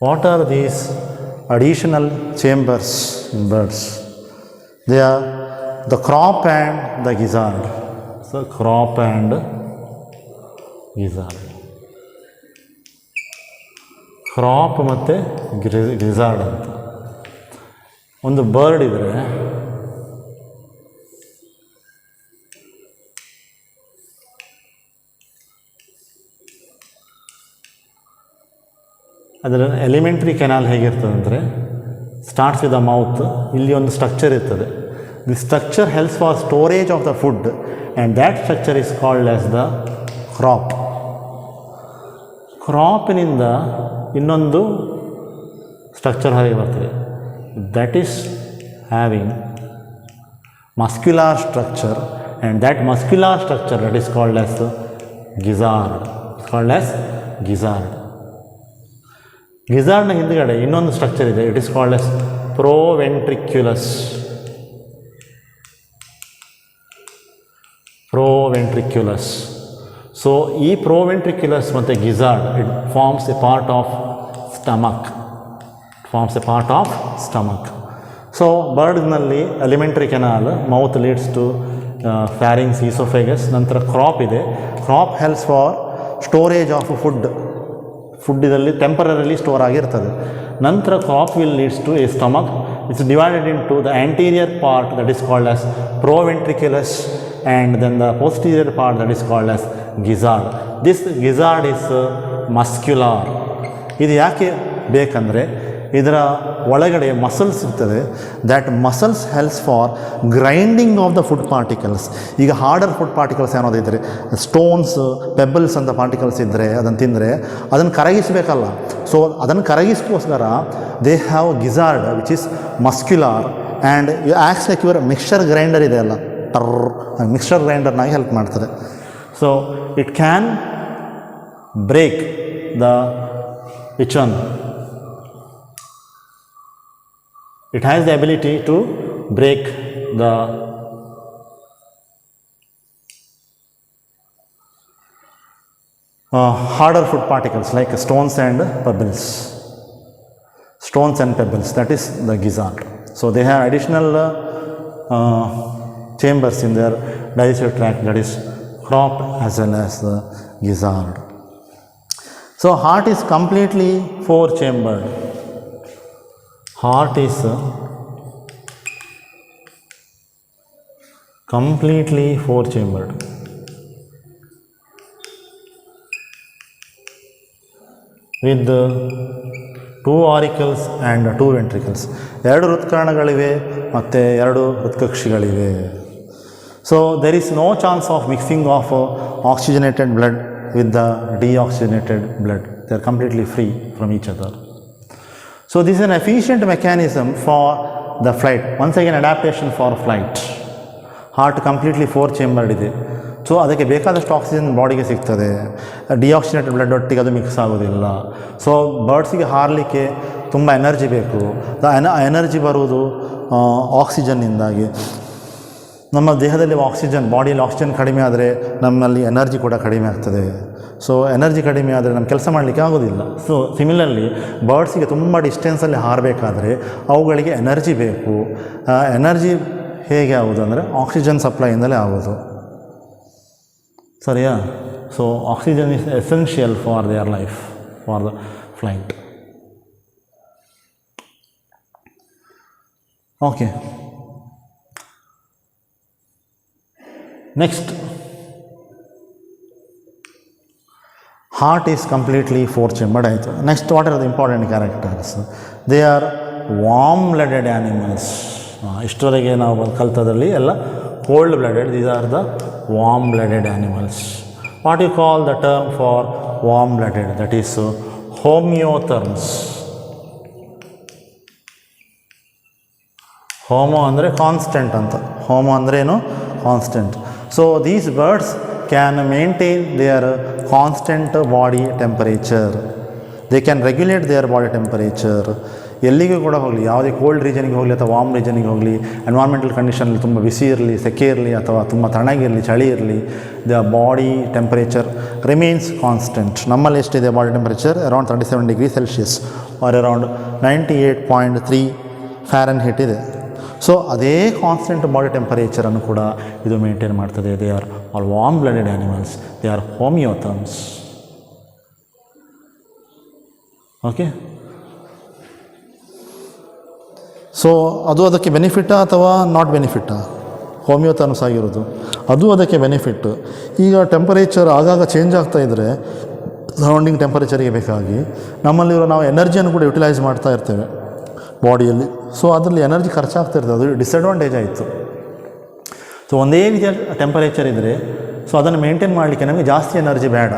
What are these additional chambers in birds? They are the crop and the gizzard. So crop and gizzard. Crop ಮತ್ತು ಗಿಝಾರ್ಡ್ ಅಂತ ಒಂದು bird ಇದ್ದರೆ ಅದರ elementary canal ಹೇಗಿರ್ತದೆ ಅಂದರೆ, starts with the mouth, ಇಲ್ಲಿ ಒಂದು structure ಇರ್ತದೆ. The structure helps for storage of the food and that structure is called as the crop. ಕ್ರಾಪಿನಿಂದ ಇನ್ನೊಂದು ಸ್ಟ್ರಕ್ಚರ್ ಹೊರಗೆ ಬರ್ತದೆ, that is having muscular structure and that muscular structure that is called as gizzard. ಗಿಝಾರ್ಡ್ನ ಹಿಂದುಗಡೆ ಇನ್ನೊಂದು structure ಇದೆ, it is called as proventriculus. So ಈ proventriculus ಮತ್ತು gizzard it forms a part of stomach. So ಬರ್ಡ್ನಲ್ಲಿ alimentary canal, mouth leads to pharynx, oesophagus, ನಂತರ crop ಇದೆ. Crop helps for storage of food ಇದರಲ್ಲಿ ಟೆಂಪರರಿಲಿ ಸ್ಟೋರ್ ಆಗಿರ್ತದೆ. ನಂತರ crop will leads to a stomach, it's divided into the anterior part that is called as proventriculus and then the posterior part that is called as gizzard. This gizzard is muscular. ಇದು ಯಾಕೆ ಬೇಕಂದರೆ ಇದರ ಒಳಗಡೆ muscles ಇರ್ತದೆ, that muscles helps for grinding of the food particles. ಈಗ harder food particles ಏನಾದಿದ್ದರೆ, stones, pebbles ಅಂತ particles ಇದ್ದರೆ ಅದನ್ನು ತಿಂದರೆ ಅದನ್ನು ಕರಗಿಸಬೇಕಲ್ಲ. ಸೊ ಅದನ್ನು ಕರಗಿಸ್ಕೋಸ್ಕರ they have gizzard which is muscular and acts like your mixture grinder ಇದೆ ಅಲ್ಲ, ಮಿಕ್ಸ್ಚರ್ ಗ್ರೈಂಡರ್ನಾಗಿ ಹೆಲ್ಪ್ ಮಾಡ್ತದೆ. So it can break the which one, it has the ability to break the harder food particles like stones and pebbles. That is the gizzard. So they have additional chambers in their digestive tract, that is crop as well as the gizzard. So heart is completely four-chambered. Heart is completely four-chambered. With two auricles and two ventricles. ಎರಡು ಹೃತ್ಕರ್ಣಗಳಿವೆ ಮತ್ತು ಎರಡು ಹೃತ್ಕಕ್ಷಿಗಳಿವೆ. So there is no chance of mixing of oxygenated blood with the deoxygenated blood. They are completely free from each other. So this is an efficient mechanism for the flight. Once again adaptation for flight. Heart completely four-chambered ಇದೆ. So ಅದಕ್ಕೆ ಬೇಕಾದಷ್ಟು oxygen ಬಾಡಿಗೆ ಸಿಗ್ತದೆ, deoxygenated blood ಒಟ್ಟಿಗೆ ಅದು mix ಆಗೋದಿಲ್ಲ. So ಬರ್ಡ್ಸಿಗೆ ಹಾರಲಿಕ್ಕೆ ತುಂಬ energy ಬೇಕು. ಎನರ್ಜಿ ಬರುವುದು ಆಕ್ಸಿಜನ್ನಿಂದಾಗಿ. ನಮ್ಮ ದೇಹದಲ್ಲಿ ಆಕ್ಸಿಜನ್, ಬಾಡಿಯಲ್ಲಿ ಆಕ್ಸಿಜನ್ ಕಡಿಮೆ ಆದರೆ ನಮ್ಮಲ್ಲಿ ಎನರ್ಜಿ ಕೂಡ ಕಡಿಮೆ ಆಗ್ತದೆ. ಸೊ ಎನರ್ಜಿ ಕಡಿಮೆ ಆದರೆ ನಮ್ಮ ಕೆಲಸ ಮಾಡಲಿಕ್ಕೆ ಆಗೋದಿಲ್ಲ. ಸೊ ಸಿಮಿಲರ್ಲಿ ಬರ್ಡ್ಸಿಗೆ ತುಂಬ ಡಿಸ್ಟೆನ್ಸಲ್ಲಿ ಹಾರಬೇಕಾದ್ರೆ ಅವುಗಳಿಗೆ ಎನರ್ಜಿ ಬೇಕು. ಎನರ್ಜಿ ಹೇಗೆ ಆಗೋದು ಅಂದರೆ ಆಕ್ಸಿಜನ್ ಸಪ್ಲೈಯಿಂದಲೇ ಆಗೋದು, ಸರಿಯಾ? So oxygen is essential for their life, for the flight. Okay, Next, heart is completely four-chambered. Next, what are the important characters? They are warm-blooded animals. ಇಷ್ಟವರೆಗೆ ನಾವು ಕಲ್ತದಲ್ಲಿ ಎಲ್ಲ cold-blooded. These are the warm-blooded animals. What you call the term for warm-blooded? That is homeotherms. Homo ಅಂದರೆ constant ಅಂತ. Homo ಅಂದರೆ ಏನು? Constant. So these birds can maintain there constant body temperature. They can regulate there body temperature. ಎಲ್ಲಿಗೂ ಕೂಡ ಹೋಗಲಿ, ಯಾವುದೇ cold ರೀಜನಿಗೆ ಹೋಗಲಿ ಅಥವಾ ವಾರ್ಮ್ ರೀಜನಿಗೆ ಹೋಗಲಿ, ಎನ್ವೈರ್ಮೆಂಟಲ್ ಕಂಡೀಷನಲ್ಲಿ ತುಂಬ ಬಿಸಿ ಇರಲಿ, ಸೆಕೆ ಇರಲಿ ಅಥವಾ ತುಂಬ ತಣ್ಣಗಿರಲಿ, ಚಳಿ ಇರಲಿ, the body temperature remains constant. ನಮ್ಮಲ್ಲಿ ಎಷ್ಟಿದೆ body temperature? Around 37 degree Celsius or around 98.3 Fahrenheit ಇದೆ. ಸೊ ಅದೇ ಕಾನ್ಸ್ಟೆಂಟ್ ಬಾಡಿ ಟೆಂಪರೇಚರನ್ನು ಕೂಡ ಇದು ಮೇಂಟೈನ್ ಮಾಡ್ತದೆ. They are all warm blooded animals. They are homeotherms. Okay. So ಅದು ಅದಕ್ಕೆ ಬೆನಿಫಿಟ್ಟಾ ಅಥವಾ ನಾಟ್ ಬೆನಿಫಿಟ್ಟಾ? ಹೋಮಿಯೋಥರ್ಮ್ಸ್ ಆಗಿರೋದು ಅದು ಅದಕ್ಕೆ ಬೆನಿಫಿಟ್. ಈಗ ಟೆಂಪರೇಚರ್ ಆಗಾಗ ಚೇಂಜ್ ಆಗ್ತಾ ಇದ್ದರೆ ಸರೌಂಡಿಂಗ್ ಟೆಂಪರೇಚರಿಗೆ ಬೇಕಾಗಿ ನಮ್ಮಲ್ಲಿರೋ ನಾವು ಎನರ್ಜಿಯನ್ನು ಕೂಡ ಯುಟಿಲೈಸ್ ಮಾಡ್ತಾ ಇರ್ತೇವೆ ಬಾಡಿಯಲ್ಲಿ. ಸೊ ಅದರಲ್ಲಿ ಎನರ್ಜಿ ಖರ್ಚಾಗ್ತಾ ಇರ್ತದೆ, ಅದು ಡಿಸ್ಅಡ್ವಾಂಟೇಜ್ ಆಯಿತು. ಸೊ ಒಂದೇ ರೀತಿಯ ಟೆಂಪರೇಚರ್ ಇದ್ದರೆ ಸೊ ಅದನ್ನು ಮೇಂಟೈನ್ ಮಾಡಲಿಕ್ಕೆ ನಮಗೆ ಜಾಸ್ತಿ ಎನರ್ಜಿ ಬೇಡ.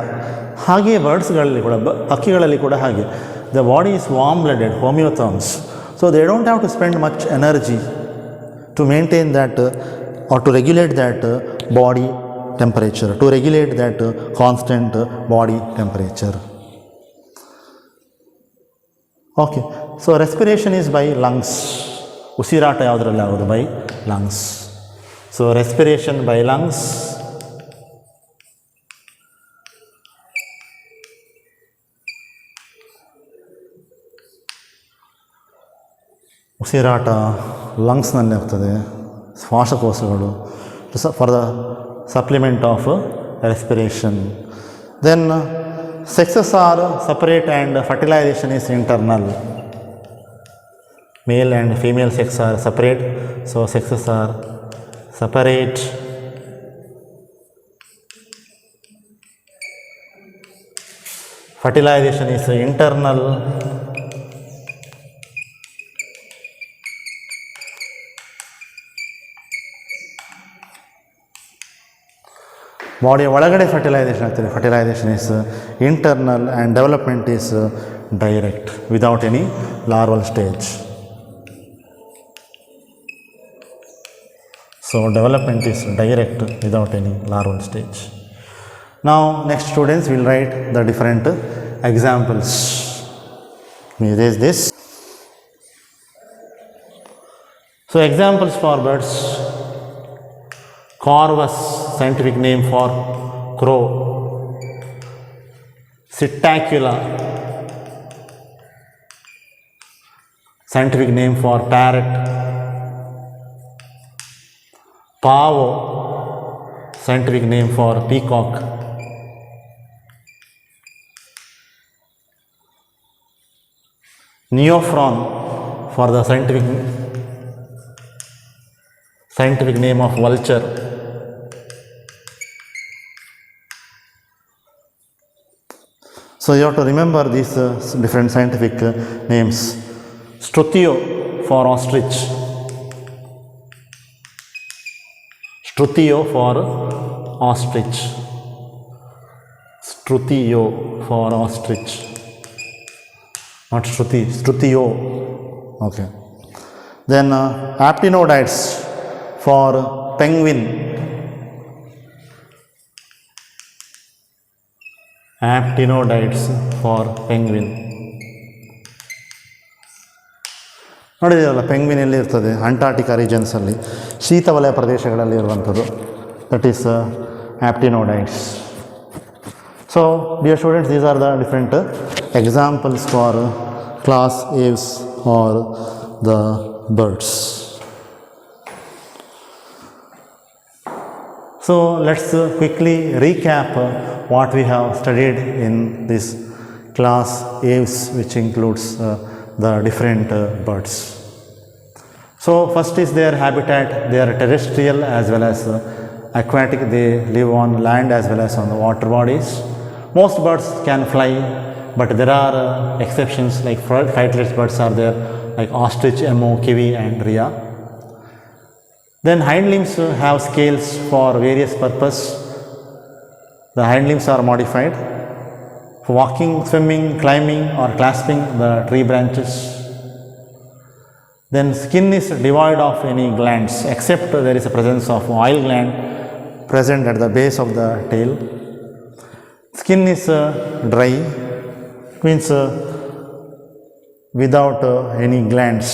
ಹಾಗೆಯೇ ಬರ್ಡ್ಸ್ಗಳಲ್ಲಿ ಕೂಡ, ಪಕ್ಷಿಗಳಲ್ಲಿ ಕೂಡ ಹಾಗೆ. The body is warm blooded, homeotherms. So they don't have to spend much energy to maintain that or to regulate that body temperature, to regulate that constant body temperature. Okay, so respiration is by lungs. ಉಸಿರಾಟ ಯಾವುದರಲ್ಲಿ ಆಗೋದು? By lungs. So respiration by lungs. ಉಸಿರಾಟ ಲಂಗ್ಸ್ನಲ್ಲಿ ಆಗ್ತದೆ, ಶ್ವಾಸಕೋಶಗಳು, for the supplement of respiration. Then sexes are separate and fertilisation is internal. Male and female sex are separate, so sexes are separate. Fertilisation is internal. ಬಾಡಿಯ ಒಳಗಡೆ fertilisation ಆಗ್ತದೆ. Fertilisation is internal and development is direct without any larval stage. So development is direct without any larval stage. Now next students will write the different examples. There is this. So examples for birds: Corvus, scientific name for crow; Psittacula, scientific name for parrot; Pavo, scientific name for peacock; Neophron, for the scientific name of vulture; so you have to remember these different scientific names. Struthio for ostrich; Struthio for ostrich; Struthio for ostrich, not Shruti, Struthio. Okay. Then Aptenoides for penguin; Aptenoides for penguin. ನೋಡಿದ್ದೀರಲ್ಲ, penguin ಎಲ್ಲಿ ಇರ್ತದೆ? Antarctica ರೀಜನ್ಸಲ್ಲಿ, ಶೀತವಲಯ ಪ್ರದೇಶಗಳಲ್ಲಿ ಇರುವಂಥದ್ದು. That is aptenodytes. So dear students, these are the different examples for class aves or the birds. So let's quickly recap what we have studied in this class aves, which includes the different birds. So first is their habitat. They are terrestrial as well as aquatic, they live on land as well as on the water bodies. Most birds can fly, but there are exceptions like flightless birds are there, like ostrich, emu, kiwi and rhea. Then hind limbs have scales for various purpose. The hind limbs are modified for walking, swimming, climbing or clasping the tree branches. Then skin is devoid of any glands except there is a presence of oil gland present at the base of the tail. Skin is dry, means without any glands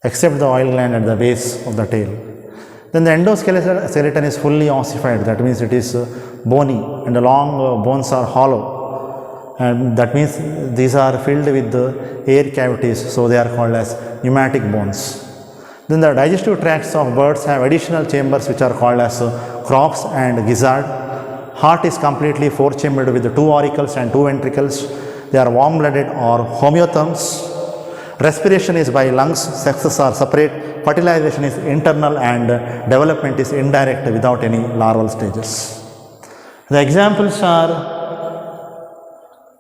except the oil gland at the base of the tail. Then the endoskeleton is fully ossified, that means it is bony and the long bones are hollow, and that means these are filled with the air cavities, so they are called as pneumatic bones. Then the digestive tracts of birds have additional chambers which are called as crops and gizzard. Heart is completely four-chambered with 2 auricles and 2 ventricles. They are warm-blooded or homeotherms. Respiration is by lungs, sexes are separate, fertilization is internal and development is indirect without any larval stages. The examples are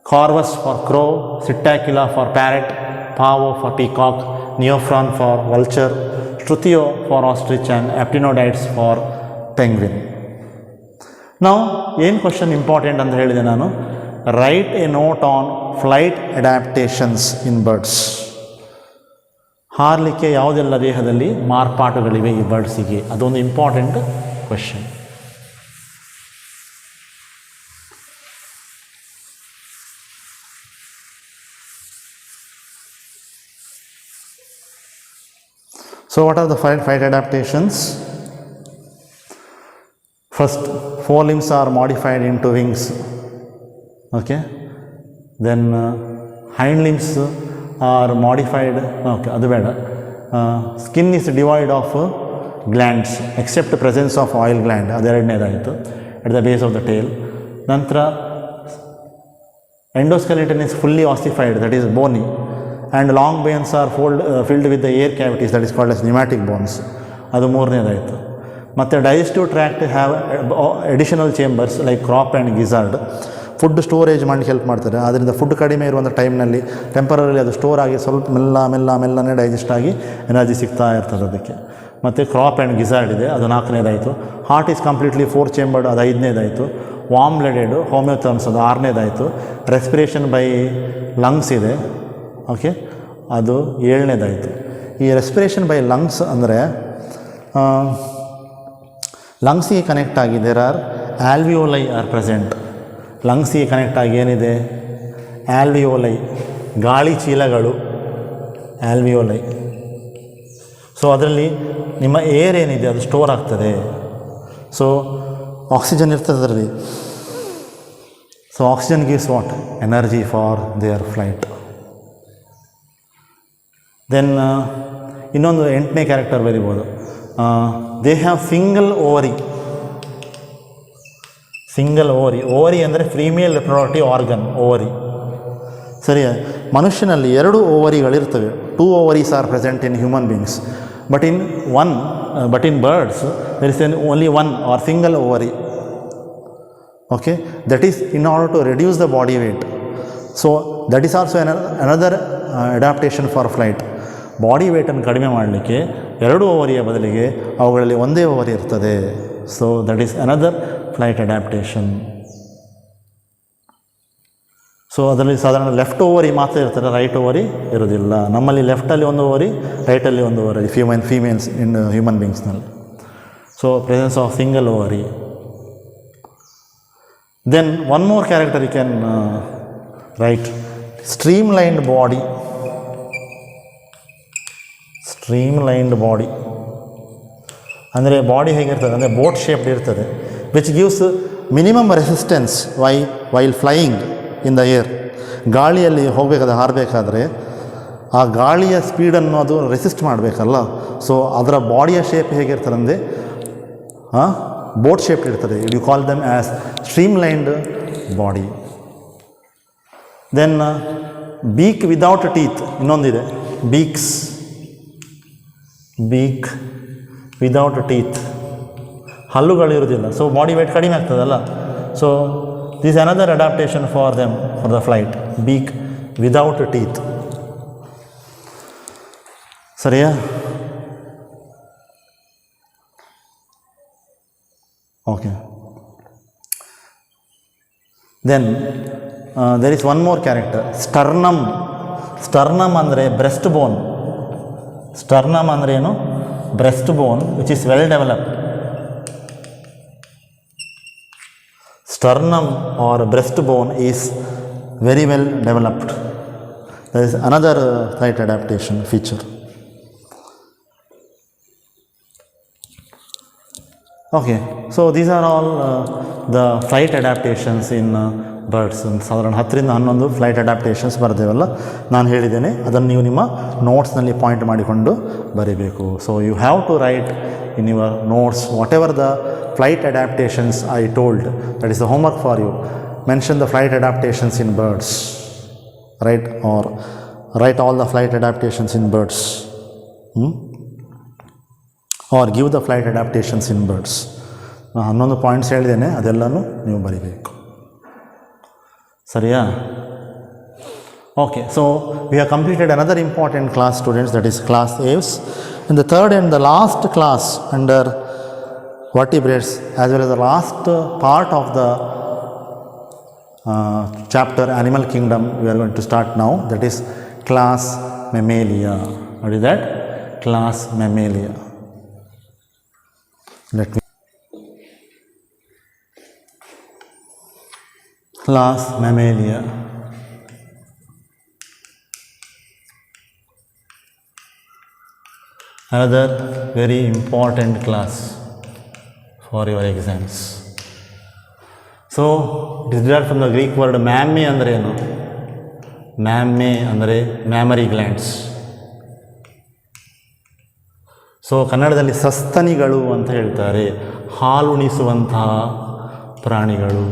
Corvus for crow, Psittacula for parrot, Pavo for peacock, Neophron for vulture, Struthio for ostrich and Aptenodytes for penguin. Now, ಏನು question important ಅಂತ ಹೇಳಿದೆ ನಾನು, write a note on flight adaptations in birds. ಹಾರಲಿಕ್ಕೆ ಯಾವುದೆಲ್ಲ ದೇಹದಲ್ಲಿ ಮಾರ್ಪಾಟುಗಳಿವೆ ಈ ಬರ್ಡ್ಸಿಗೆ, ಅದೊಂದು important question. So what are the flight adaptations? First, forelimbs are modified into wings. Okay. Then hind limbs are modified. Okay, adu beda. Skin is devoid of glands except presence of oil gland. Adu eradnedayitu at the base of the tail. Nantra endoskeleton is fully ossified, that is bony, and long bones are filled with the air cavities, that is called as pneumatic bones. Adu ಮೂರನೇದಾಯಿತು. ಮತ್ತು digestive tract have additional chambers like crop and ಗಿಜಾರ್ಡ್. Food storage ಮಾಡಲಿಕ್ಕೆ help ಮಾಡ್ತಾರೆ, ಅದರಿಂದ food ಕಡಿಮೆ ಇರುವಂಥ ಟೈಮ್ನಲ್ಲಿ temporary ಅದು store ಆಗಿ ಸ್ವಲ್ಪ ಮೆಲ್ಲನೆ ಡೈಜೆಸ್ಟ್ ಆಗಿ ಎನರ್ಜಿ ಸಿಗ್ತಾ ಇರ್ತದೆ ಅದಕ್ಕೆ. ಮತ್ತು ಕ್ರಾಪ್ ಆ್ಯಂಡ್ ಗಿಜಾರ್ಡ್ ಇದೆ, ಅದು 4ನೇದಾಯಿತು. ಹಾರ್ಟ್ ಈಸ್ ಕಂಪ್ಲೀಟ್ಲಿ 4 ಚೇಂಬರ್ಡ್, ಅದು 5ನೇದಾಯಿತು. ವಾರ್ಮ್ ಬ್ಲಡೆಡ್ ಹೋಮಿಯೋಥರ್ಮ್ಸ್, ಅದು 6ನೇದಾಯಿತು. ರೆಸ್ಪಿರೇಷನ್ ಬೈ ಲಂಗ್ಸ್ ಇದೆ, ಓಕೆ, ಅದು 7ನೇದಾಯಿತು. ಈ ರೆಸ್ಪಿರೇಷನ್ ಬೈ ಲಂಗ್ಸ್ ಅಂದರೆ ಲಂಗ್ಸಿಗೆ ಕನೆಕ್ಟ್ ಆಗಿ there are alveoli are present. ಲಂಗ್ಸಿಗೆ ಕನೆಕ್ಟ್ ಆಗಿ ಏನಿದೆ, ಆಲ್ವಿಯೋಲೈ, ಗಾಳಿ ಚೀಲಗಳು, ಆಲ್ವಿಯೋಲೈ. ಸೊ ಅದರಲ್ಲಿ ನಿಮ್ಮ ಏರ್ ಏನಿದೆ ಅದು ಸ್ಟೋರ್ ಆಗ್ತದೆ. ಸೊ ಆಕ್ಸಿಜನ್ ಇರ್ತದೆ ಅದರಲ್ಲಿ. So oxygen gives what, energy for their flight. Then ಇನ್ನೊಂದು 8ನೇ ಕ್ಯಾರೆಕ್ಟರ್ ಬರಿಬೋದು, they have single ovary. Single ovary, ovary ಅಂದರೆ ಫೀಮೇಲ್ ರಿಪ್ರೊಡಕ್ಟಿವ್ ಆರ್ಗನ್, ಓವರಿ. ಸರಿಯಾ? ಮನುಷ್ಯನಲ್ಲಿ 2 ಓವರಿಗಳಿರ್ತವೆ. 2 ovaries are present in human beings, but in birds there is only 1 or single ovary. Okay, that is in order to reduce the body weight. So that is also another adaptation for flight. Body ವೇಟನ್ನು ಕಡಿಮೆ ಮಾಡಲಿಕ್ಕೆ 2 ಓವರಿಯ ಬದಲಿಗೆ ಅವುಗಳಲ್ಲಿ 1 ovary ಇರ್ತದೆ. So that is another flight adaptation. So ಅದರಲ್ಲಿ ಸಾಧಾರಣ left ovary ಮಾತ್ರ ಇರ್ತಾರೆ, right ovary ಇರೋದಿಲ್ಲ. ನಮ್ಮಲ್ಲಿ ಲೆಫ್ಟಲ್ಲಿ 1 ಓವರಿ, ರೈಟಲ್ಲಿ 1 ಓವರಿ ಫೀಮೇಲ್ಸ್ ಇನ್ ಹ್ಯೂಮನ್ ಬೀಯಿಂಗ್ಸ್ನಲ್ಲಿ. So presence of single ovary. Then one more character you can write, streamlined body. Streamlined body ಅಂದರೆ ಬಾಡಿ ಹೇಗಿರ್ತದೆ ಅಂದರೆ ಬೋಟ್ ಶೇಪ್ಡ್ ಇರ್ತದೆ, which gives minimum resistance while flying in the air. ಗಾಳಿಯಲ್ಲಿ ಹಾರಬೇಕಾದ್ರೆ ಆ ಗಾಳಿಯ ಸ್ಪೀಡನ್ನು ಅದು ರೆಸಿಸ್ಟ್ ಮಾಡಬೇಕಲ್ಲ. ಸೊ ಅದರ ಬಾಡಿಯ ಶೇಪ್ ಹೇಗಿರ್ತದೆ ಅಂದರೆ ಬೋಟ್ ಶೇಪ್ ಇರ್ತದೆ. You call them as streamlined body. Then beak without teeth ಇನ್ನೊಂದಿದೆ, ಬೀಕ್ ವಿದೌಟ್ ಟೀತ್. ಹಲ್ಲುಗಳಿರೋದಿಲ್ಲ, ಸೊ ಬಾಡಿ ವೇಟ್ ಕಡಿಮೆ ಆಗ್ತದಲ್ಲ. So this another adaptation for them for the flight. Beak without teeth. ಸರಿಯಾ? Okay. Then there is one more character, sternum. Sternum ಅಂದರೆ breast bone. Sternum ಅಂದರೆ ಏನು? Breast bone which is well developed. Sternum or breastbone is very well developed. There is another flight adaptation feature. Okay, so these are all the flight adaptations in birds. ಸಾಧಾರಣ 10ರಿಂದ 11 flight ಅಡ್ಯಾಪ್ಟೇಷನ್ಸ್ ಬರ್ದೇವಲ್ಲ, ನಾನು ಹೇಳಿದ್ದೇನೆ, ಅದನ್ನು ನೀವು ನಿಮ್ಮ ನೋಟ್ಸ್ನಲ್ಲಿ point ಮಾಡಿಕೊಂಡು ಬರೀಬೇಕು. So you have to write in your notes whatever the flight adaptations I told. That is the homework for you. Mention the flight adaptations in birds, right? Or write all the flight adaptations in birds, or give the flight adaptations in birds. ನಾನು 11 points ಹೇಳಿದ್ದೇನೆ, ಅದೆಲ್ಲನೂ ನೀವು ಬರೀಬೇಕು. ಸರಿಯಾ? Okay, so we have completed another important class, students, that is class Aves. In the third and the last class under vertebrates, as well as the last part of the chapter Animal Kingdom, we are going to start now. That is class Mammalia. What is that? Class Mammalia. Let me. Class Mammalia. Another very important class for your exams. So it is derived from the Greek word mamme. ಅಂದರೆ ಏನು? mamme ಅಂದರೆ mammary glands. So ಕನ್ನಡದಲ್ಲಿ ಸಸ್ತನಿಗಳು ಅಂತ ಹೇಳ್ತಾರೆ, ಹಾಲುಣಿಸುವಂತಹ ಪ್ರಾಣಿಗಳು.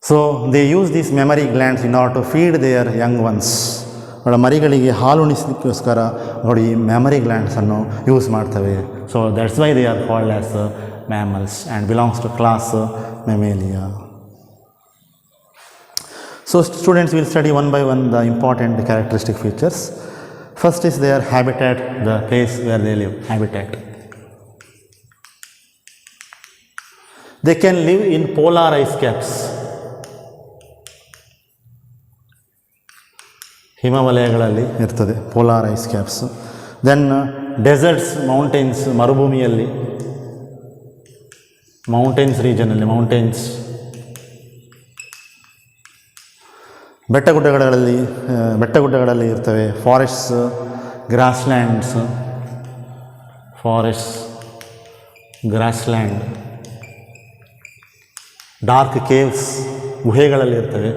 So they use these mammary glands in order to feed their young ones. ಅವಳ ಮರಿಗಳಿಗೆ ಹಾಲು ಉಣಿಸಲಿಕ್ಕೋಸ್ಕರ ನೋಡಿ ಮೆಮರಿ ಗ್ಲ್ಯಾಂಡ್ಸನ್ನು ಯೂಸ್ ಮಾಡ್ತವೆ. So that's why they are called as mammals and belongs to class Mammalia. So students will study one by one the important characteristic features. First is their habitat, the place where they live, habitat. They can live in polar ice caps. ಹಿಮವಲಯಗಳಲ್ಲಿ ಇರ್ತದೆ polar ice caps. Then deserts, mountains, ಮರುಭೂಮಿಯಲ್ಲಿ, mountains ರೀಜನಲ್ಲಿ, mountains, ಬೆಟ್ಟಗುಡ್ಡಗಳಲ್ಲಿ ಇರ್ತವೆ. Forests, grasslands, grassland, dark caves, ಗುಹೆಗಳಲ್ಲಿ ಇರ್ತವೆ,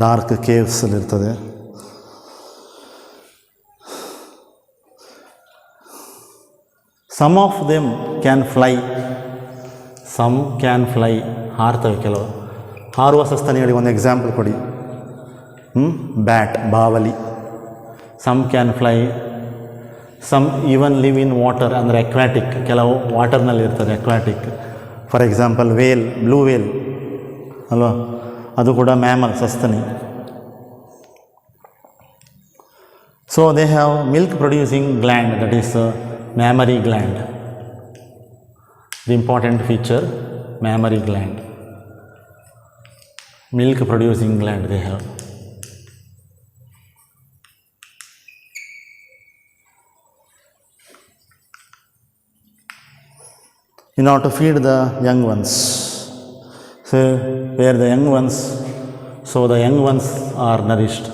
dark ಕೇವ್ಸಲ್ಲಿರ್ತದೆ. Some of them can fly, some can fly, ಹಾರ್ತವೆ ಕೆಲವು. ಹಾರುವ ಸಸ್ತನಿಗಳಿಗೆ ಒಂದು ಎಕ್ಸಾಂಪಲ್ ಕೊಡಿ. ಬ್ಯಾಟ್, ಬಾವಲಿ. Some can fly. Some even live in water, ಅಂದರೆ ಅಕ್ವಾಟಿಕ್, ಕೆಲವು ವಾಟರ್ನಲ್ಲಿ ಇರ್ತದೆ aquatic. For example whale, blue whale ಅಲ್ವಾ, ಅದು ಕೂಡ ಮ್ಯಾಮಲ್, ಸಸ್ತನಿ. So they have milk producing gland, that is mammary gland. The important feature, mammary gland, milk producing gland they have. In order to feed the young ones, so where the young ones, so the young ones are nourished,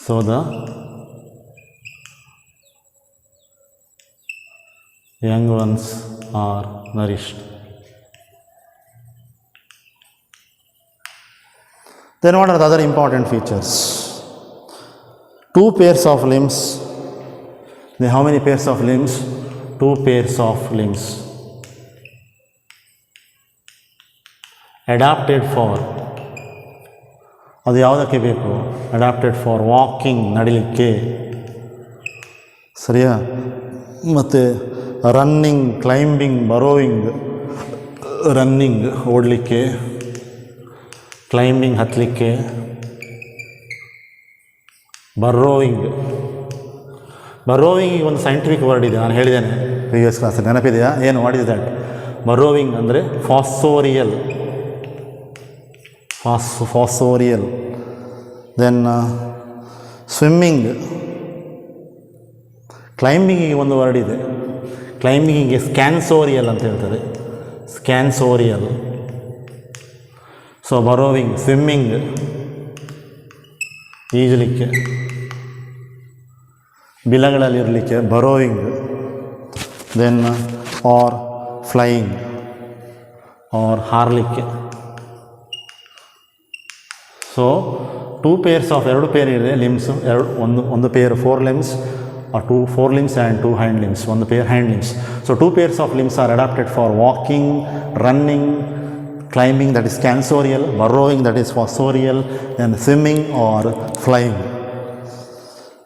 so the young ones are nourished. Then what are the other important features? 2 pairs of limbs. Then how many pairs of limbs? 2 pairs of limbs. Adapted for, ಅದು ಯಾವುದಕ್ಕೆ ಬೇಕು? Adapted for walking, ನಡಿಲಿಕ್ಕೆ. ಸರಿಯಾ? ಮತ್ತು running, climbing, burrowing. Running ಓಡಲಿಕ್ಕೆ, climbing ಹತ್ತಲಿಕ್ಕೆ, burrowing. Burrowing ಒಂದು scientific word ಇದೆ, ನಾನು ಹೇಳಿದ್ದೇನೆ ಪ್ರೀವಿಯಸ್ ಕ್ಲಾಸಲ್ಲಿ, ನೆನಪಿದೆಯಾ? ಏನು ವಾಟ್ ಇಸ್ ದ್ಯಾಟ್? ಬರೋಯಿಂಗ್ ಅಂದರೆ ಫಾಸೋರಿಯಲ್. ಫಾಸೋರಿಯಲ್. Then swimming. ಕ್ಲೈಂಬಿಂಗಿಗೆ ಒಂದು ವರ್ಡ್ ಇದೆ, ಕ್ಲೈಂಬಿಂಗಿಗೆ ಸ್ಕ್ಯಾನ್ಸೋರಿಯಲ್ ಅಂತ ಹೇಳ್ತಾರೆ, ಸ್ಕ್ಯಾನ್ಸೋರಿಯಲ್. ಸೊ ಬರೋವಿಂಗ್, ಸ್ವಿಮ್ಮಿಂಗ್ ಈಜಲಿಕ್ಕೆ, ಬಿಲಗಳಲ್ಲಿರಲಿಕ್ಕೆ burrowing. Then or flying, or ಹಾರಲಿಕ್ಕೆ. ಸೊ 2 pairs ಆಫ್ 2 ಪೇರ್ ಇದೆ ಲಿಮ್ಸ್, ಒಂದು pair 4 limbs or 4 limbs and 2 hind limbs, ಒಂದು pair hand limbs. So 2 pairs of limbs are adapted for walking, running, climbing, that is scansorial, burrowing, that is fossorial, and swimming or flying.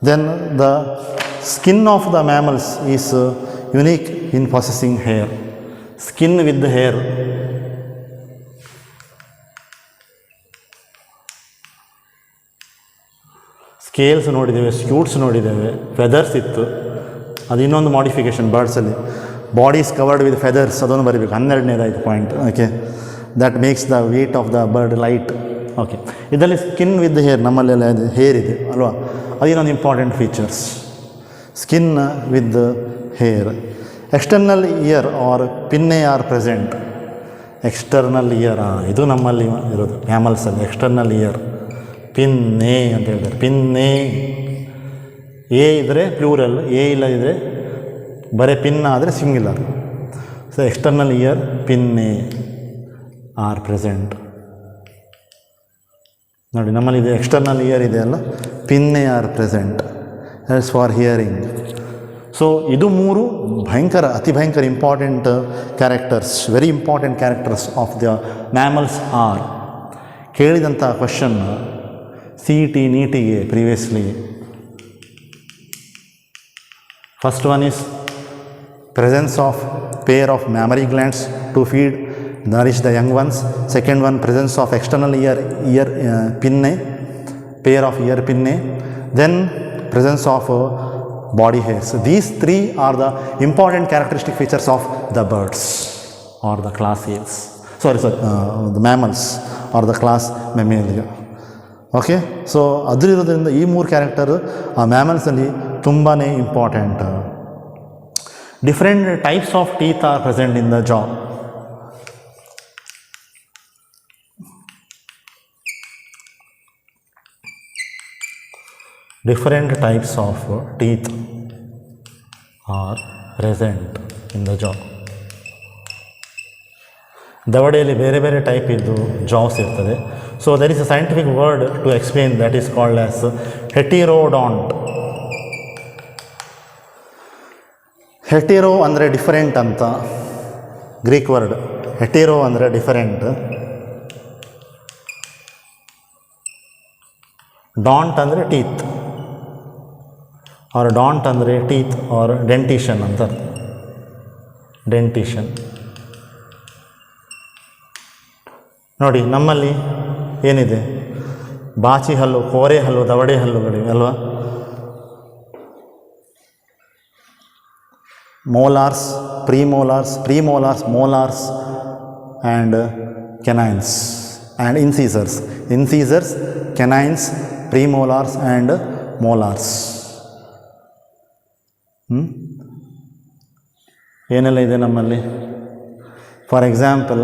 Then the skin of the mammals is unique in possessing hair. Skin with the hair. Scales ನೋಡಿದ್ದೇವೆ, scutes ನೋಡಿದ್ದೇವೆ, feathers ಇತ್ತು. ಅದು ಇನ್ನೊಂದು modification ಬರ್ಡ್ಸಲ್ಲಿ, bodies covered with feathers, ಅದೊಂದು ಬರೀಬೇಕು. 12ನೇದಾಯಿತು point. Okay, that makes the weight of the bird light. Okay, ಇದರಲ್ಲಿ ಸ್ಕಿನ್ ವಿತ್ ಹೇರ್, ನಮ್ಮಲ್ಲೆಲ್ಲ ಹೇರ್ ಇದೆ ಅಲ್ವಾ, ಅದಿನ್ನೊಂದು important features. Skin with hair. External ear or pinnae are present. External ear, ಇದು ನಮ್ಮಲ್ಲಿ ಇರೋದು ಮ್ಯಾಮಲ್ಸಲ್ಲಿ. ಎಕ್ಸ್ಟರ್ನಲ್ ಇಯರ್, ಪಿನ್ನೆ ಅಂತ ಹೇಳ್ತಾರೆ. ಪಿನ್ನೆ, ಎ ಇದ್ದರೆ ಪ್ಲೂರಲ್, ಎ ಇಲ್ಲದಿದ್ದರೆ ಬರೀ ಪಿನ್ನ ಆದರೆ singular. So external ear, pinnae are present. ನೋಡಿ ನಮ್ಮಲ್ಲಿ ಇದೆ ಎಕ್ಸ್ಟರ್ನಲ್ ಇಯರ್ ಇದೆ ಅಲ್ಲ, pinnae are present as for hearing. So ಇದು 3 ಭಯಂಕರ, ಅತಿ ಭಯಂಕರ important characters, very important characters of the mammals are. ಕೇಳಿದಂಥ ಕ್ವಶನ್ CET ನೀಟಿಗೆ previously. First one is presence of pair of mammary glands to feed, nourish the young ones. Second one, presence of external ear pinnae, pair of ear pinnae. Then presence of body hairs. These 3 are the important characteristic features of the birds or the class Aves. The mammals or the class Mammalia. Okay, so ಅದರಿರೋದ್ರಿಂದ ಈ 3 character ಆ ಮ್ಯಾಮಲ್ಸಲ್ಲಿ ತುಂಬಾ important. Different types of teeth are present in the jaw. Different types of teeth are present in the jaw. ದವಡೆಯಲ್ಲಿ ಬೇರೆ ಬೇರೆ type ಇದ್ದು jaws ಇರ್ತದೆ. So there is a scientific word to explain, that is called as heterodont. Hetero ಅಂದರೆ different ಅಂತ, Greek word. Hetero ಅಂದರೆ different, dont ಅಂದರೆ teeth, or dont ಅಂದರೆ ಟೀತ್ ಆರ್ ಡೆಂಟಿಷನ್ ಅಂತ ಅರ್ಥ. ಡೆಂಟಿಷನ್. ನೋಡಿ ನಮ್ಮಲ್ಲಿ ಏನಿದೆ, ಬಾಚಿ ಹಲ್ಲು, ಕೋರೆ ಹಲ್ಲು, ದವಡೆ ಹಲ್ಲುಗಳಿವೆ ಅಲ್ವಾ. molars, premolars, molars and canines and incisors, canines, premolars and molars. ಏನೆಲ್ಲ ಇದೆ ನಮ್ಮಲ್ಲಿ? For example,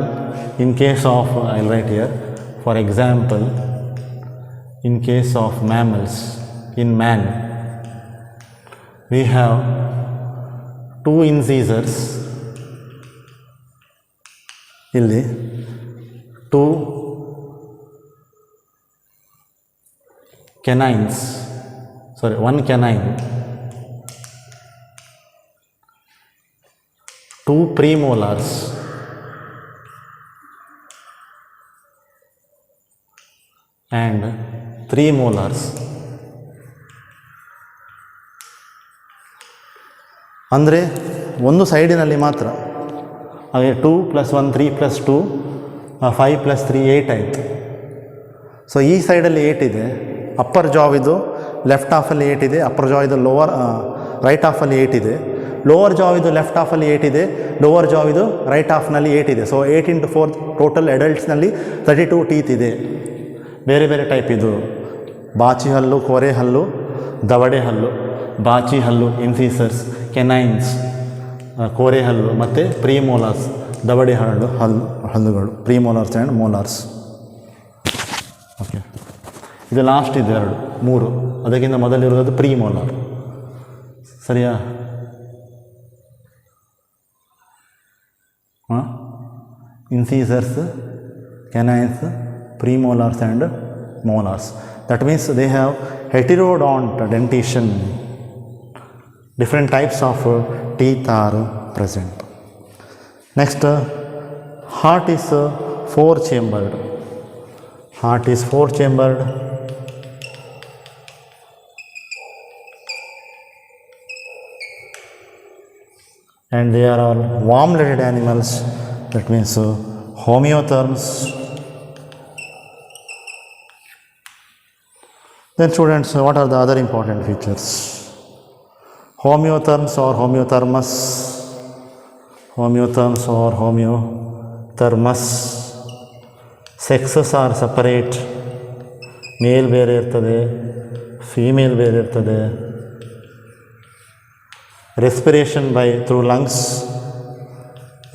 in case of, I'll write here, for example, in case of mammals, in man, we have 2 incisors, ಇಲ್ಲಿ 2 canines, 1 canine, 2 premolars, and 3 molars. ಅಂದರೆ ಒಂದು ಸೈಡಿನಲ್ಲಿ ಮಾತ್ರ. ಹಾಗೆ 2 + 1 3 + 2 5 + 3 8 ಆಯಿತು. ಸೊ ಈ ಸೈಡಲ್ಲಿ 8 ಇದೆ, ಅಪ್ಪರ್ ಜಾವಿದು ಲೆಫ್ಟ್ ಹಾಫಲ್ಲಿ 8 ಇದೆ, ಅಪ್ಪರ್ ಜಾವಿದು ರೈಟ್ ಹಾಫಲ್ಲಿ 8 ಇದೆ, ಲೋವರ್ ಜಾವಿದು ಲೆಫ್ಟ್ ಹಾಫಲ್ಲಿ 8 ಇದೆ, ಲೋವರ್ ಜಾವಿದು ರೈಟ್ ಹಾಫ್ನಲ್ಲಿ 8 ಇದೆ. ಸೊ 8 × 4 ಟೋಟಲ್ ಅಡಲ್ಟ್ಸ್ನಲ್ಲಿ 32 ಟೀತ್ ಇದೆ. ಬೇರೆ ಬೇರೆ ಟೈಪ್ ಇದು: ಬಾಚಿ ಹಲ್ಲು, ಕೋರೆ ಹಲ್ಲು, ದವಡೆ ಹಲ್ಲು. ಬಾಚಿ ಹಲ್ಲು ಇನ್ಸಿಸರ್ಸ್, ಕೆನೈನ್ಸ್, ಕೋರೆ ಹಲ್ಲು ಮತ್ತು ಪ್ರೀಮೋಲಾರ್ಸ್, ದವಡೆ ಹಲ್ಲುಗಳು, ಪ್ರೀಮೋಲಾರ್ಸ್ ಆ್ಯಂಡ್ ಮೋಲಾರ್ಸ್. ಓಕೆ, ಇದು ಲಾಸ್ಟ್ ಇದು 3. ಅದಕ್ಕಿಂತ ಮೊದಲಿರೋದು ಪ್ರೀಮೋಲಾರ್. ಸರಿಯಾ? ಇನ್ಸಿಸರ್ಸ್, canines, premolars and molars. That means they have heterodont dentition. Different types of teeth are present. Next, heart is 4-chambered. Heart is 4-chambered. And they are all warm-blooded animals. That means homeotherms. Then students, what are the other important features? Homeotherms or homeothermus. Homeotherms or homeothermus. Sexes are separate. Male ಬೇರೆ ಇರ್ತದೆ, female ಬೇರೆ ಇರ್ತದೆ. Respiration through lungs.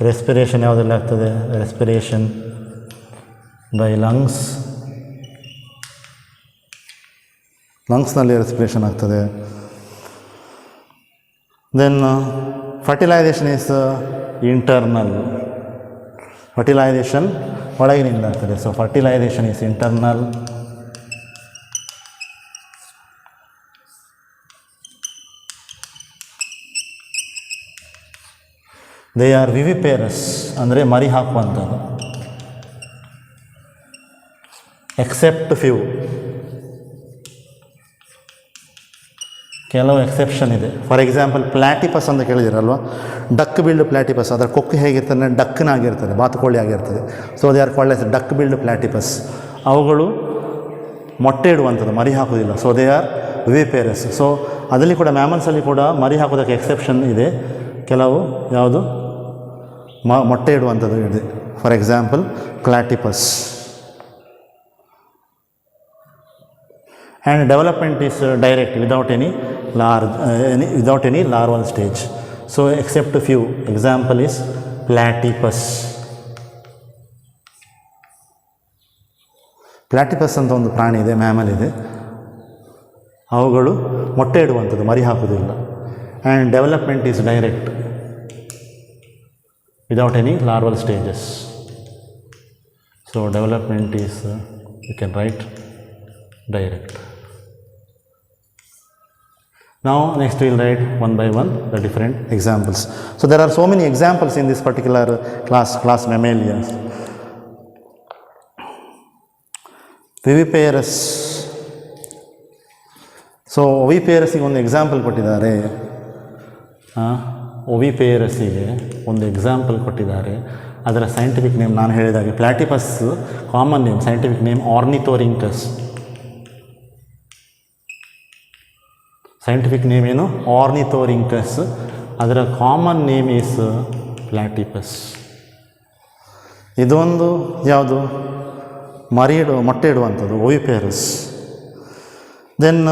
Respiration ಯಾವುದೆಲ್ಲ ಆಗ್ತದೆ? Respiration by lungs. ಲಂಗ್ಸ್ನಲ್ಲಿ respiration ಆಗ್ತದೆ. Then fertilisation is internal. Fertilisation ಒಳಗಿನಿಂದ ಆಗ್ತದೆ. So fertilisation is internal. They are viviparous, ಅಂದರೆ ಮರಿ ಹಾಕುವಂಥದ್ದು. ಎಕ್ಸೆಪ್ಟ್ ಫ್ಯೂ, ಕೆಲವು ಎಕ್ಸೆಪ್ಷನ್ ಇದೆ. ಫಾರ್ ಎಕ್ಸಾಂಪಲ್ ಪ್ಲಾಟಿಪಸ್ ಅಂತ ಕೇಳಿದಿರಲ್ವ, ಡಕ್ ಬಿಲ್ಡ್ ಪ್ಲಾಟಿಪಸ್. ಅದರ ಕೊಕ್ಕು ಹೇಗಿರ್ತದೆ? ಡಕ್ಕನಾಗಿರ್ತದೆ, ಬಾತುಕೋಳಿ ಆಗಿರ್ತದೆ. So they are called as duck billed platypus. ಅವುಗಳು ಮೊಟ್ಟೆ ಇಡುವಂಥದ್ದು, ಮರಿ ಹಾಕೋದಿಲ್ಲ. So they are viviparous. So ಅದರಲ್ಲಿ ಕೂಡ ಮ್ಯಾಮಲ್ಸಲ್ಲಿ ಕೂಡ ಮರಿ ಹಾಕೋದಕ್ಕೆ ಎಕ್ಸೆಪ್ಷನ್ ಇದೆ. ಕೆಲವು ಯಾವುದು ಮೊಟ್ಟೆ ಇಡುವಂಥದ್ದು ಇದೆ. For example platypus. And development is direct without any larval stage. So except a few. Example is platypus. Platypus ಅಂತ ಒಂದು ಪ್ರಾಣಿ ಇದೆ, ಮ್ಯಾಮಲ್ ಇದೆ. ಅವುಗಳು ಮೊಟ್ಟೆ ಇಡುವಂಥದ್ದು, ಮರಿ ಹಾಕುವುದಿಲ್ಲ. And development is direct without any larval stages. So development is, you can write direct. Now next we will write one by one the different examples. So there are so many examples in this particular class Mammalia. Viviparous. So oviparous-ಗೆ ಒಂದು example ಕೊಟ್ಟಿದ್ದಾರೆ. oviparous-ಗೆ ಒಂದು example ಕೊಟ್ಟಿದ್ದಾರೆ. ಅದರ scientific name ನಾನು ಹೇಳಿದಾಗೆ platypus common name, scientific name Ornithorhynchus. Scientific name ಏನು? Ornithorhynchus. ಅದರ common name is platypus. ಇದೊಂದು ಯಾವುದು? ಮೊಟ್ಟೆ ಇಡುವಂಥದ್ದು, ಓವಿಪೇರಸ್. ದೆನ್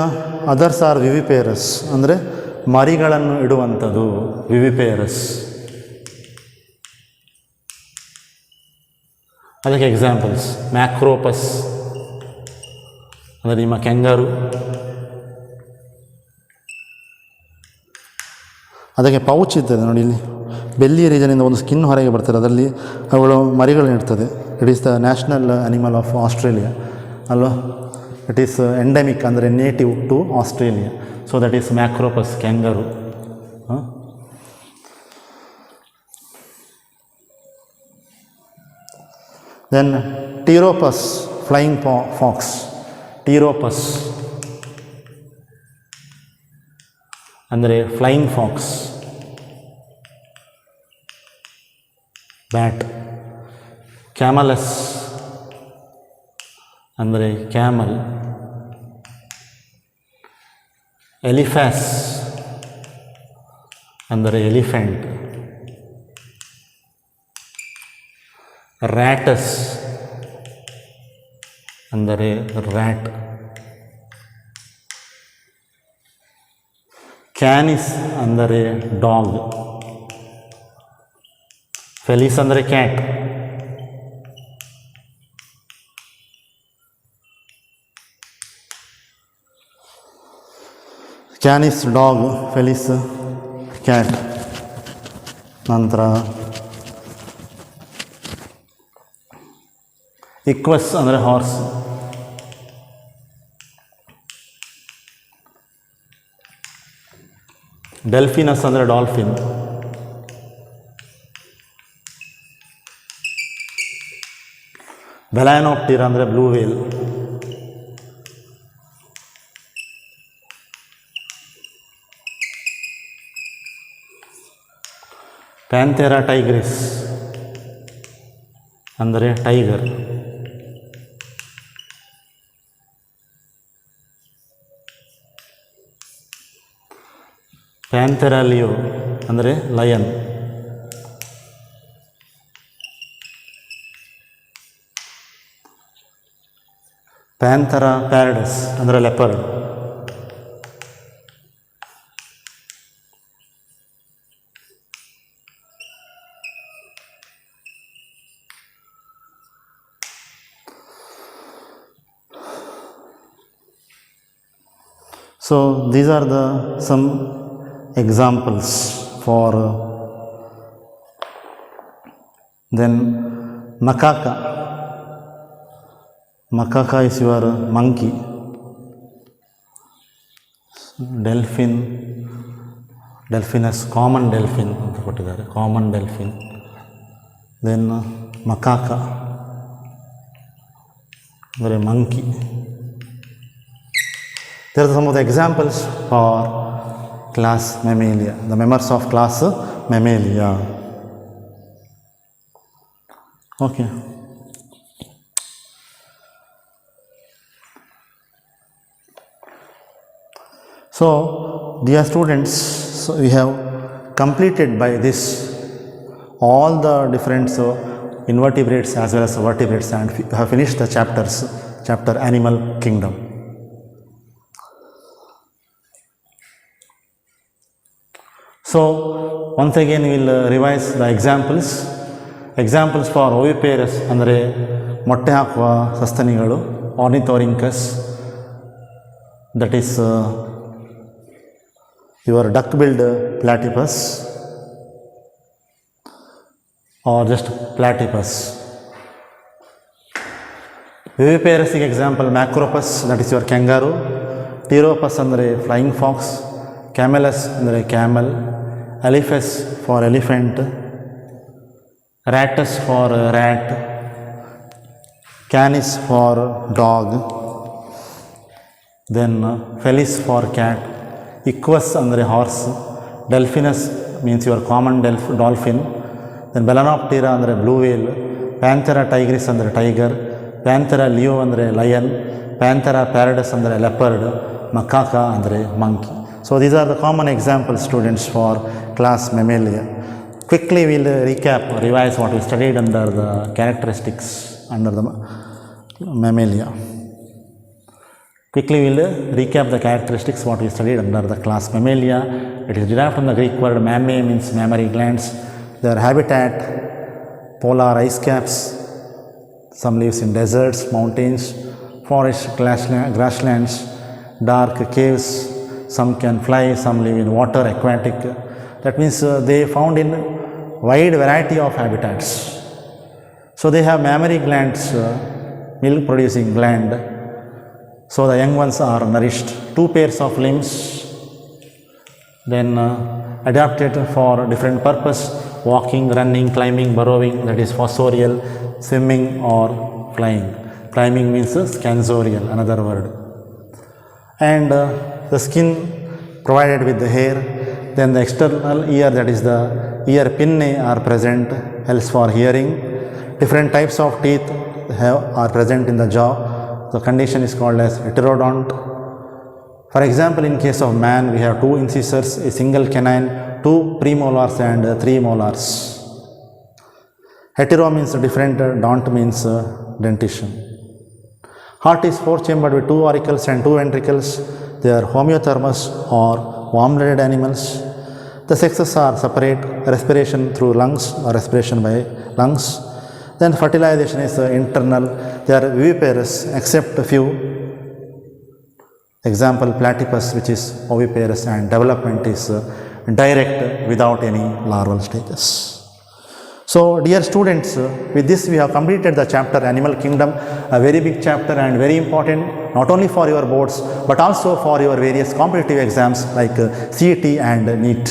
ಅದರ್ಸ್ ಆರ್ ವಿವಿಪೇರಸ್, ಅಂದರೆ ಮರಿಗಳನ್ನು ಇಡುವಂಥದ್ದು, ವಿವಿಪೇರಸ್. ಅದಕ್ಕೆ ಎಕ್ಸಾಂಪಲ್ಸ್ ಮ್ಯಾಕ್ರೋಪಸ್, ಅಂದರೆ ನಿಮ್ಮ ಕೆಂಗರು. ಅದಕ್ಕೆ ಪೌಚ್ ಇರ್ತದೆ ನೋಡಿ, ಇಲ್ಲಿ ಬೆಲ್ಲಿ ರೀಜನಿಂದ ಒಂದು ಸ್ಕಿನ್ ಹೊರಗೆ ಬರ್ತಾರೆ, ಅದರಲ್ಲಿ ಅವಳು ಮರಿಗಳನ್ನ ಇಡ್ತದೆ. It is the national animal of Australia ಅಲ್ವಾ? ಇಟ್ ಈಸ್ ಎಂಡೆಮಿಕ್, ಅಂದರೆ native to Australia. So that is Macropus, kangaroo. Then Pteropus, flying fox. Pteropus ಅಂದರೆ ಫ್ಲೈಯಿಂಗ್ ಫಾಕ್ಸ್. ಬ್ಯಾಟ್. ಕ್ಯಾಮಲಸ್ ಅಂದರೆ ಕ್ಯಾಮಲ್. ಎಲಿಫ್ಯಾಸ್ ಅಂದರೆ ಎಲಿಫೆಂಟ್. ರ್ಯಾಟಸ್ ಅಂದರೆ ರ್ಯಾಟ್. ಕ್ಯಾನಿಸ್ ಅಂದರೆ ಡಾಗ್. ಫೆಲಿಸ್ ಅಂದರೆ cat. Cannes dog, ಫೆಲಿಸ್ cat. ನಂತರ equals ಅಂದರೆ ಹಾರ್ಸ್. ಡೆಲ್ಫಿನಸ್ ಅಂದರೆ ಡಾಲ್ಫಿನ್. ಬೆಲಾನೋಪ್ಟಿರಾ ಅಂದರೆ ಬ್ಲೂ ವೇಲ್. ಪ್ಯಾಂಥೆರಾ ಟೈಗ್ರಿಸ್ ಅಂದರೆ ಟೈಗರ್. ಪ್ಯಾಂಥೆರಾ ಲಿಯೋ ಅಂದರೆ ಲಯನ್. ಪ್ಯಾಂಥೆರಾ ಪ್ಯಾರಡಸ್ ಅಂದರೆ leopard. So these are the some examples for then macaca. Macaca is your monkey. Delphin, delphinus, common delphin ಅಂತ ಕೊಟ್ಟಿದ್ದಾರೆ, common delphin. Then macaca ಅಂದರೆ monkey. There are some of the examples for class Mammalia, the members of class Mammalia. Okay. So, dear students, so we have completed by this all the different invertebrates as well as vertebrates, and we have finished the chapter Animal Kingdom. So, once again we will revise the examples. Examples for oviparous ಅಂದರೆ ಮೊಟ್ಟೆ ಹಾಕುವ ಸಸ್ತನಿಗಳು, ornithorhynchus, that is your duck-billed platypus or just platypus. Viviparous example Macropus, that is your kangaroo. Pteropus ಅಂದರೆ flying fox. Camelus ಅಂದರೆ camel. Elephas for elephant. Ratus for rat. Canis for dog. Then Felis for cat. Equus ಅಂದರೆ horse. Delphinus means your common dolphin. Then Belanoptera ಅಂದರೆ blue whale. Panthera tigris ಅಂದರೆ tiger. Panthera leo ಅಂದರೆ lion. Panthera pallidus ಅಂದರೆ leopard. Macaca ಅಂದರೆ monkey. So these are the common examples, students, for class Mammalia. Quickly we will recap, revise what we studied under the characteristics under the Mammalia. Quickly we will recap the characteristics what we studied under the class Mammalia. It is derived from the Greek word mammae, means mammary glands. Their habitat, polar ice caps, some lives in deserts, mountains, forests, grasslands, dark caves. Some can fly, some live in water, aquatic. That means they found in wide variety of habitats. So they have mammary glands, milk producing gland. So the young ones are nourished. 2 pairs of limbs, then adapted for different purpose: walking, running, climbing, burrowing, that is fossorial, swimming or flying. Climbing means scansorial, another word. And the skin provided with the hair, then the external ear, that is the ear pinnae are present, else for hearing. Different types of teeth are present in the jaw. The condition is called as heterodont. For example, in case of man, we have two incisors, a single canine, two premolars and three molars. Hetero means different, don't means dentition. Heart is four-chambered with two auricles and two ventricles. They are homeothermous or warm-blooded animals. The sexes are separate, respiration through lungs or respiration by lungs. Then fertilization is internal. They are viviparous except a few. Example, platypus, which is oviparous, and development is direct without any larval stages. So, dear students, with this we have completed the chapter Animal Kingdom, a very big chapter and very important not only for your boards but also for your various competitive exams like CET and NEET.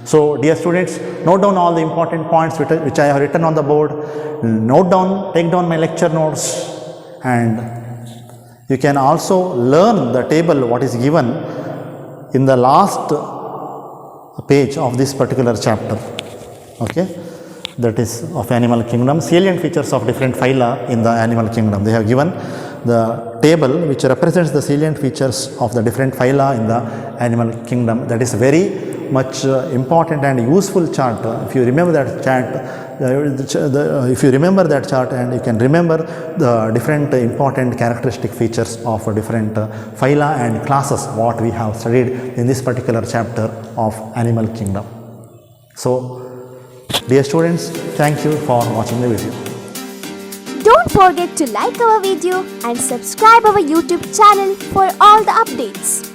So, dear students, note down all the important points which I have written on the board. Take down my lecture notes, and you can also learn the table what is given in the last page of this particular chapter. Okay, that is of Animal Kingdom, salient features of different phyla in the Animal Kingdom. They have given the table which represents the salient features of the different phyla in the Animal Kingdom. That is very much important and useful chart. If you remember that chart, and you can remember the different important characteristic features of different phyla and classes what we have studied in this particular chapter of Animal Kingdom. So, dear students, thank you for watching the video. Don't forget to like our video and subscribe our YouTube channel for all the updates.